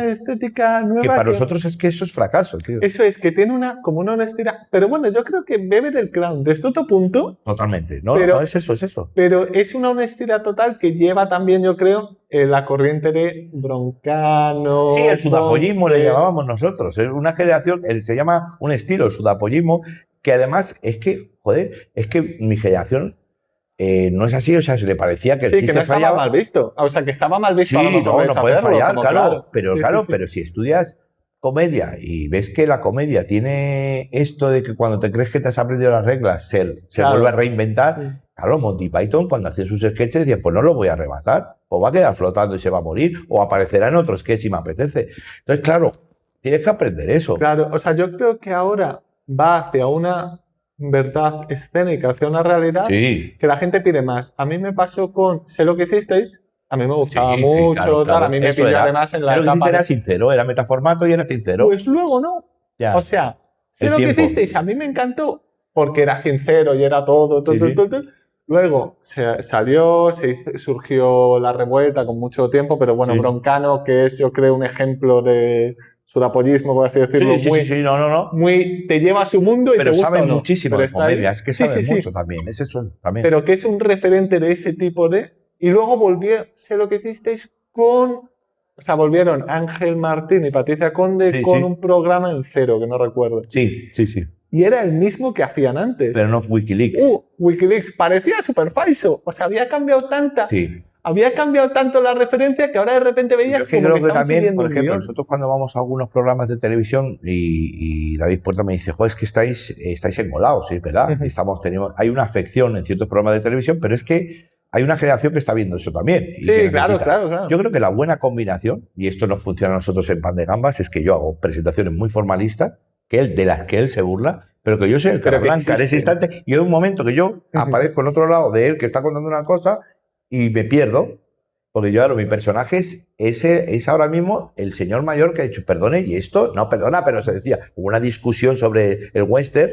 estética nueva. Que para nosotros es que eso es fracaso, tío. Eso es, que tiene como una honestidad. Pero bueno, yo creo que bebe del Crown de otro punto. Totalmente. No, es eso. Pero es una honestidad total que lleva también, yo creo, la corriente de Broncano. Sí, el sudapollismo le llamábamos nosotros. Es una generación, se llama un estilo, el sudapollismo, que además es que mi generación. No es así, o sea, se le parecía que el chiste que no estaba fallaba. mal visto. O sea, que estaba mal visto. Sí, a lo mejor no puede fallar, claro. Pero pero si estudias comedia y ves que la comedia tiene esto de que cuando te crees que te has aprendido las reglas, se vuelve a reinventar. Claro, Monty Python cuando hacía sus sketches decía, pues no lo voy a arrebatar, o va a quedar flotando y se va a morir, o aparecerá en otro sketch si me apetece. Entonces, claro, tienes que aprender eso. Claro, o sea, yo creo que ahora va hacia una verdad escénica, hacia una realidad que la gente pide más. A mí me pasó con Sé lo que hicisteis, a mí me gustaba mucho, claro. a mí me pilló además en la etapa. Era sincero, era metaformato y era sincero. Pues luego no. Ya. O sea, sé lo que hicisteis, a mí me encantó, porque era sincero y era todo. Luego surgió la revuelta con mucho tiempo, pero bueno, Broncano, que es, yo creo, un ejemplo de sudapollismo, por así decirlo, muy te lleva a su mundo y pero te gusta sabe o no. muchísimo de comedia, es que sabe mucho también, es eso también. Pero que es un referente de ese tipo de... Y luego sé lo que hicisteis con... O sea, volvieron Ángel Martín y Patricia Conde con un programa en Cero, que no recuerdo. Sí. Y era el mismo que hacían antes. Pero no Wikileaks. Wikileaks parecía súper falso. O sea, había cambiado tanto la referencia que ahora de repente veías como creo que estaban también, por ejemplo, guión. nosotros cuando vamos a algunos programas de televisión y David Puerta me dice, joder, es que estáis engolados, ¿sí? ¿Verdad? Hay una afección en ciertos programas de televisión, pero es que hay una generación que está viendo eso también. Sí, claro. Yo creo que la buena combinación, y esto nos funciona a nosotros en Pan de Gambas, es que yo hago presentaciones muy formalistas, de las que él se burla, pero que yo soy el cara blanca en ese instante, y hay un momento que yo aparezco en otro lado de él que está contando una cosa y me pierdo, porque yo, claro, mi personaje es ahora mismo el señor mayor que ha dicho, perdone, y esto, no, perdona, pero se decía, hubo una discusión sobre el western,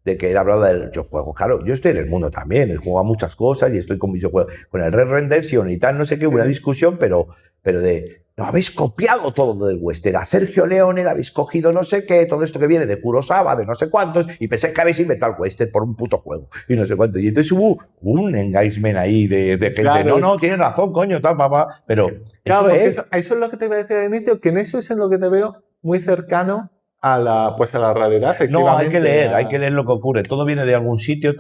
de que él hablaba del yo juego, claro, yo estoy en el mundo también, él juega muchas cosas y estoy con el Red Redemption y tal, no sé qué, hubo una discusión, pero de, no habéis copiado todo del western, a Sergio Leone le habéis cogido no sé qué, todo esto que viene de Kurosawa, de no sé cuántos, y pensé que habéis inventado el western por un puto juego, y no sé cuánto, y entonces hubo un engagement ahí de gente, no, tienes razón, coño, tal, papá, pero... Claro, porque eso es lo que te iba a decir al inicio, que en eso es en lo que te veo muy cercano a la realidad, efectivamente. No, hay que leer lo que ocurre. Todo viene de algún sitio,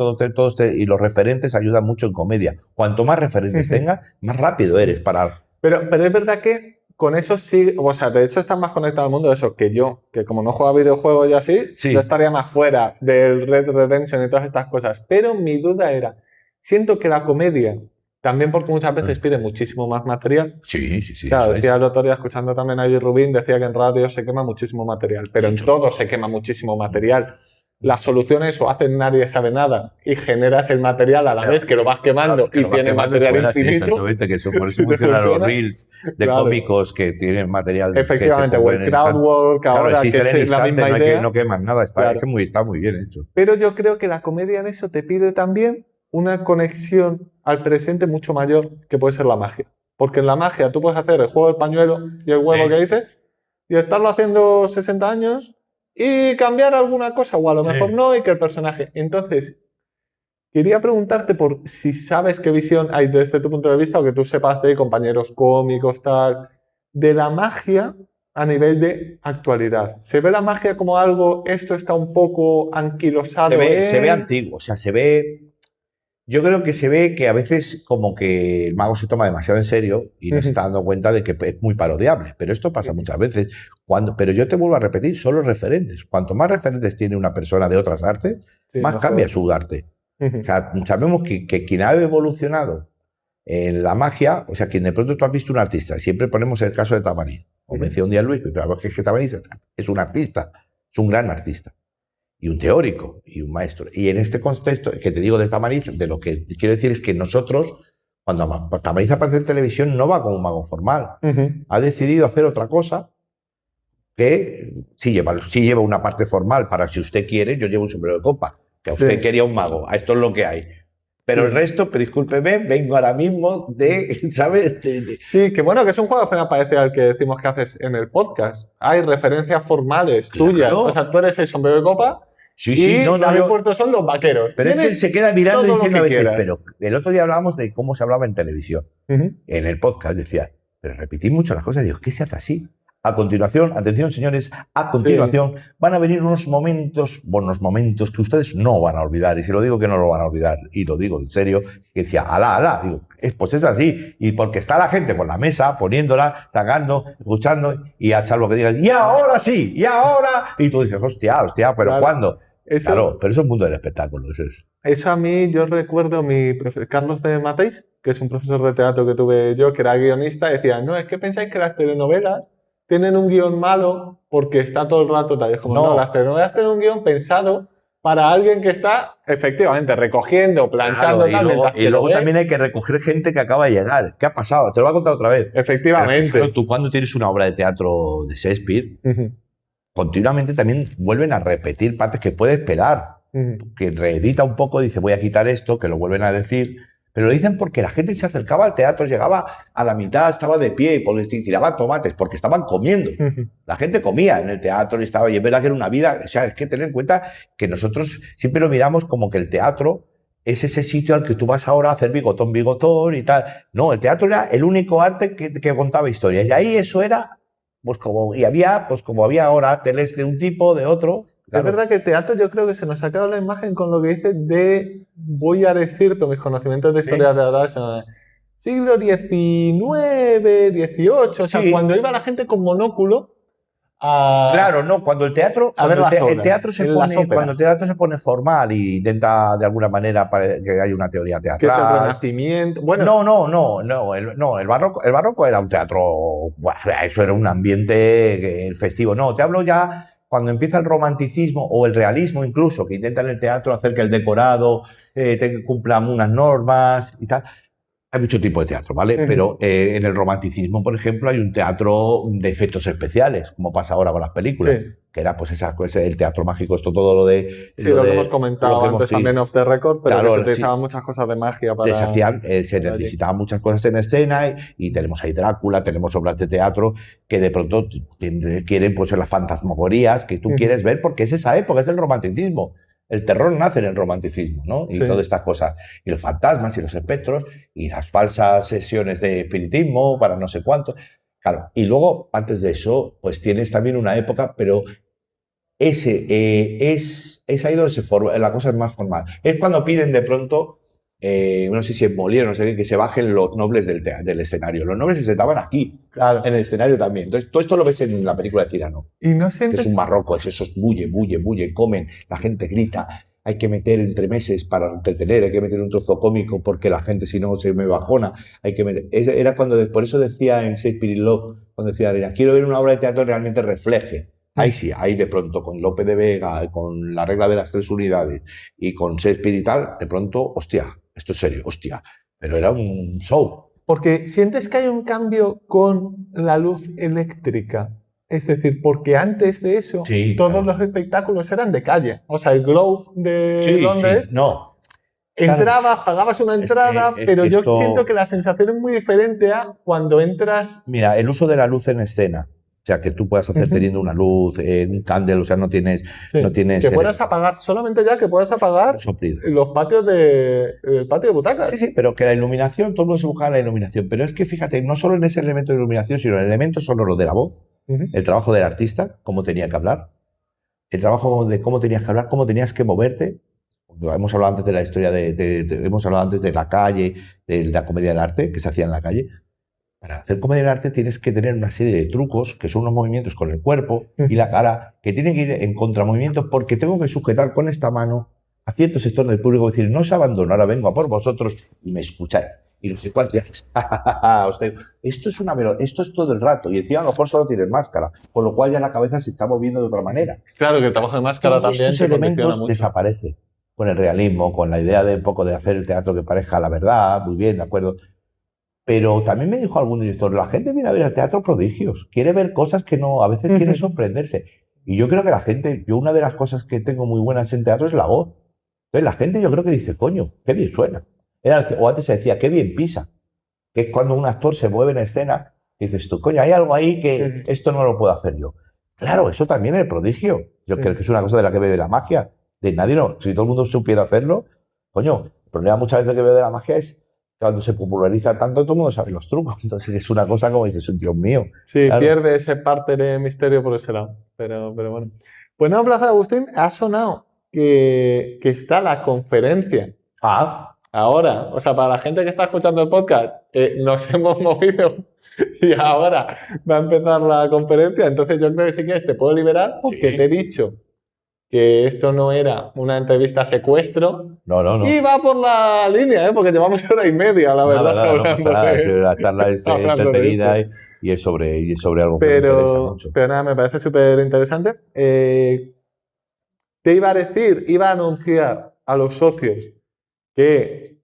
y los referentes ayudan mucho en comedia. Cuanto más referentes tengas, más rápido eres para... Pero es verdad que con eso sí, o sea, de hecho estás más conectado al mundo de eso que yo, que como no juego a videojuegos y así, yo estaría más fuera del Red Redemption y todas estas cosas. Pero mi duda era, siento que la comedia, también porque muchas veces pide muchísimo más material. Sí. Claro, decía el otro día, escuchando también a Ivy Rubin, decía que en radio se quema muchísimo material, pero en todo se quema muchísimo material. La solución es o haces Nadie Sabe Nada y generas el material a la vez que lo vas quemando y tienes material infinito. Sí, que por eso funcionan los reels de cómicos que tienen material. Efectivamente, o el crowdwork ahora, que es la misma idea. No queman nada, está muy bien hecho. Pero yo creo que la comedia en eso te pide también una conexión al presente mucho mayor que puede ser la magia. Porque en la magia tú puedes hacer el juego del pañuelo y el huevo que dices y estarlo haciendo 60 años y cambiar alguna cosa, o a lo mejor no, y que el personaje. Entonces, quería preguntarte por si sabes qué visión hay desde tu punto de vista, o que tú sepas de compañeros cómicos, tal, de la magia a nivel de actualidad. ¿Se ve la magia como algo, esto está un poco anquilosado? Se ve antiguo, o sea, se ve... Yo creo que se ve que a veces como que el mago se toma demasiado en serio y no se está dando cuenta de que es muy parodiable. Pero esto pasa muchas veces. Pero yo te vuelvo a repetir, son los referentes. Cuanto más referentes tiene una persona de otras artes, más cambia su arte. O sea, sabemos que quien ha evolucionado en la magia, o sea, quien de pronto tú has visto un artista, siempre ponemos el caso de Tamariz, o me decía un día Luis, pero es que Tamariz es un artista, es un gran artista. Y un teórico y un maestro. Y en este contexto que te digo de Tamariz, de lo que quiero decir es que nosotros, cuando Tamariz aparece en televisión, no va como un mago formal. Ha decidido hacer otra cosa que sí lleva una parte formal para si usted quiere, yo llevo un sombrero de copa, que a usted quería un mago, a esto es lo que hay. Pero el resto, pero discúlpeme, vengo ahora mismo ¿sabes? Sí, que bueno, que es un juego que parece al que decimos que haces en el podcast. Hay referencias formales tuyas. O sea, tú eres el sombrero de copa. David Puerto son los vaqueros. Pero es que él se queda mirando y diciendo a veces, pero el otro día hablábamos de cómo se hablaba en televisión. En el podcast decía, pero repetí mucho las cosas. Digo, ¿qué se hace así? A continuación, atención señores, a continuación van a venir unos momentos que ustedes no van a olvidar. Y si lo digo que no lo van a olvidar, y lo digo en serio, que decía, alá. Digo, pues es así. Y porque está la gente con la mesa, poniéndola, tagando, escuchando, y a salvo que digas, y ahora sí, y ahora. Y tú dices, hostia, pero ¿cuándo? Claro, pero eso es un mundo del espectáculo. Eso a mí, yo recuerdo mi profesor Carlos de Matéis, que es un profesor de teatro que tuve yo, que era guionista, decía, no, es que pensáis que las telenovelas tienen un guión malo porque está todo el rato tal. Es como, no, las telenovelas tienen un guión pensado para alguien que está, efectivamente, recogiendo, planchando. Claro, y luego también hay que recoger gente que acaba de llegar. ¿Qué ha pasado? Te lo voy a contar otra vez. Efectivamente. Pero tú cuando tienes una obra de teatro de Shakespeare, continuamente también vuelven a repetir partes que puede esperar. Que reedita un poco, dice voy a quitar esto, que lo vuelven a decir, pero lo dicen porque la gente se acercaba al teatro, llegaba a la mitad, estaba de pie y tiraba tomates, porque estaban comiendo. La gente comía en el teatro y estaba, y es verdad que era una vida, o sea, es que tener en cuenta que nosotros siempre lo miramos como que el teatro es ese sitio al que tú vas ahora a hacer bigotón y tal. No, el teatro era el único arte que contaba historias, y ahí eso era, pues como había ahora teles de un tipo, de otro. Claro. Es verdad que el teatro yo creo que se nos ha quedado la imagen con lo que dices de, voy a decir, pero mis conocimientos de historia teatral son siglo XIX, XVIII, o sea, cuando iba la gente con monóculo a... Claro, no, cuando el teatro, cuando el teatro se pone formal y intenta de alguna manera que haya una teoría teatral. Que es el Renacimiento. Bueno, no, el barroco era un teatro, bueno, eso era un ambiente festivo. No, te hablo ya cuando empieza el romanticismo o el realismo incluso, que intenta en el teatro hacer que el decorado cumpla unas normas y tal. Hay mucho tipo de teatro, ¿vale? Pero en el romanticismo, por ejemplo, hay un teatro de efectos especiales, como pasa ahora con las películas, que era pues el teatro mágico, esto todo lo de... Sí, lo que hemos comentado antes también off the record, pero claro, que se utilizaban muchas cosas de magia para... se necesitaban muchas cosas en escena y tenemos ahí Drácula, tenemos obras de teatro que de pronto quieren pues las fantasmagorías que tú quieres ver porque es esa época, es el romanticismo. El terror nace en el romanticismo, ¿no? Y todas estas cosas. Y los fantasmas y los espectros y las falsas sesiones de espiritismo para no sé cuánto. Claro, y luego, antes de eso, pues tienes también una época, pero es ahí donde la cosa es más formal. Es cuando piden de pronto, no sé si en Molière, no sé qué, que se bajen los nobles del escenario. Los nobles se sentaban aquí, en el escenario también. Entonces, todo esto lo ves en la película de Cyrano. Y no sientes... Que es un barroco, esos bulle, comen, la gente grita. Hay que meter entremeses para entretener, hay que meter un trozo cómico porque la gente si no se me bajona. Hay que meter... Era por eso decía en Shakespeare in Love, cuando decía Arena, quiero ver una obra de teatro que realmente refleje. Ahí sí, ahí de pronto con Lope de Vega, con la regla de las 3 unidades y con Shakespeare y tal, de pronto, hostia, esto es serio, hostia. Pero era un show. Porque sientes que hay un cambio con la luz eléctrica. Es decir, porque antes de eso, todos los espectáculos eran de calle. O sea, el Globe de Londres, entrabas, pagabas una entrada, pero yo siento que la sensación es muy diferente a cuando entras... Mira, el uso de la luz en escena. O sea, que tú puedas hacer teniendo una luz, un candle, o sea, no tienes... que puedas apagar, solamente ya que puedas apagar los patios el patio de butacas. Sí, pero que la iluminación, todo el mundo se busca la iluminación. Pero es que fíjate, no solo en ese elemento de iluminación, sino en el elemento sonoro de la voz, el trabajo del artista, cómo tenía que hablar, el trabajo de cómo tenías que hablar, cómo tenías que moverte. Hemos hablado antes de la historia hemos hablado antes de la calle, de la comedia del arte, que se hacía en la calle. Para hacer comedia del arte tienes que tener una serie de trucos, que son unos movimientos con el cuerpo y la cara, que tienen que ir en contramovimientos porque tengo que sujetar con esta mano a cierto sector del público y decir, no os abandono, ahora vengo a por vosotros y me escucháis. Y no sé cuánto. Esto es todo el rato. Y encima a lo mejor solo tienes máscara, con lo cual ya la cabeza se está moviendo de otra manera. Claro, que el trabajo de máscara también estos elementos desaparecen con el realismo, con la idea de un poco de hacer el teatro que parezca la verdad, muy bien, de acuerdo. Pero también me dijo algún director, la gente viene a ver el teatro prodigios, quiere ver cosas que no, a veces quiere sorprenderse. Y yo creo que la gente, una de las cosas que tengo muy buenas en teatro es la voz. Entonces la gente yo creo que dice, coño, qué bien suena. O antes se decía, qué bien pisa. Que es cuando un actor se mueve en escena y dices tú, coño, hay algo ahí que esto no lo puedo hacer yo. Claro, eso también es el prodigio. Yo creo que es una cosa de la que bebe la magia. De nadie no, si todo el mundo supiera hacerlo, coño, el problema muchas veces que bebe de la magia es cuando se populariza tanto, todo el mundo sabe los trucos. Entonces es una cosa como dices, Dios mío. Sí, claro. Pierde ese parte de misterio por ese lado. Pero bueno. Pues no, Plaza de Agustín, ha sonado que está la conferencia. Ahora, o sea, para la gente que está escuchando el podcast, nos hemos movido y ahora va a empezar la conferencia. Entonces yo creo que si quieres te puedo liberar porque te he dicho que esto no era una entrevista secuestro. No. Y va por la línea, porque llevamos hora y media, la verdad. No pasa nada, la charla es entretenida y es sobre algo que me interesa mucho. Pero nada, me parece súper interesante. Te iba a anunciar a los socios que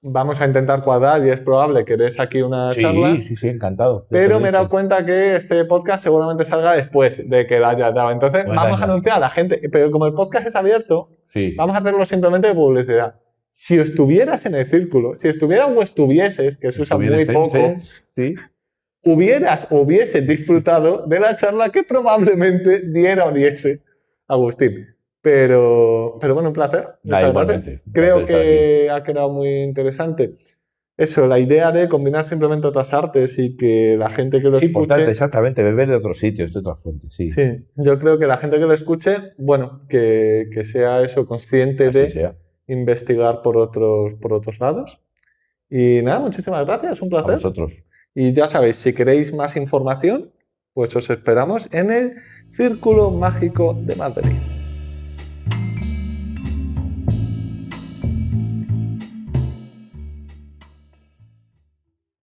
vamos a intentar cuadrar y es probable que des aquí una charla. Sí, encantado. Pero me he dado cuenta que este podcast seguramente salga después de que la haya dado. Entonces vamos a anunciar a la gente, pero como el podcast es abierto, vamos a hacerlo simplemente de publicidad. Si estuvieras en el círculo, si estuvieras o estuvieses, que se usa muy poco, hubieses disfrutado de la charla que probablemente diera o diese Agustín. Pero bueno, un placer. Muchas gracias. Creo que ha quedado muy interesante. Eso, la idea de combinar simplemente otras artes y que la gente que lo escuche... Importante, exactamente, beber de otros sitios, de otras fuentes, sí. Sí, yo creo que la gente que lo escuche, bueno, que sea eso, consciente de investigar por otros lados. Y nada, muchísimas gracias, un placer. A vosotros. Y ya sabéis, si queréis más información, pues os esperamos en el Círculo Mágico de Madrid.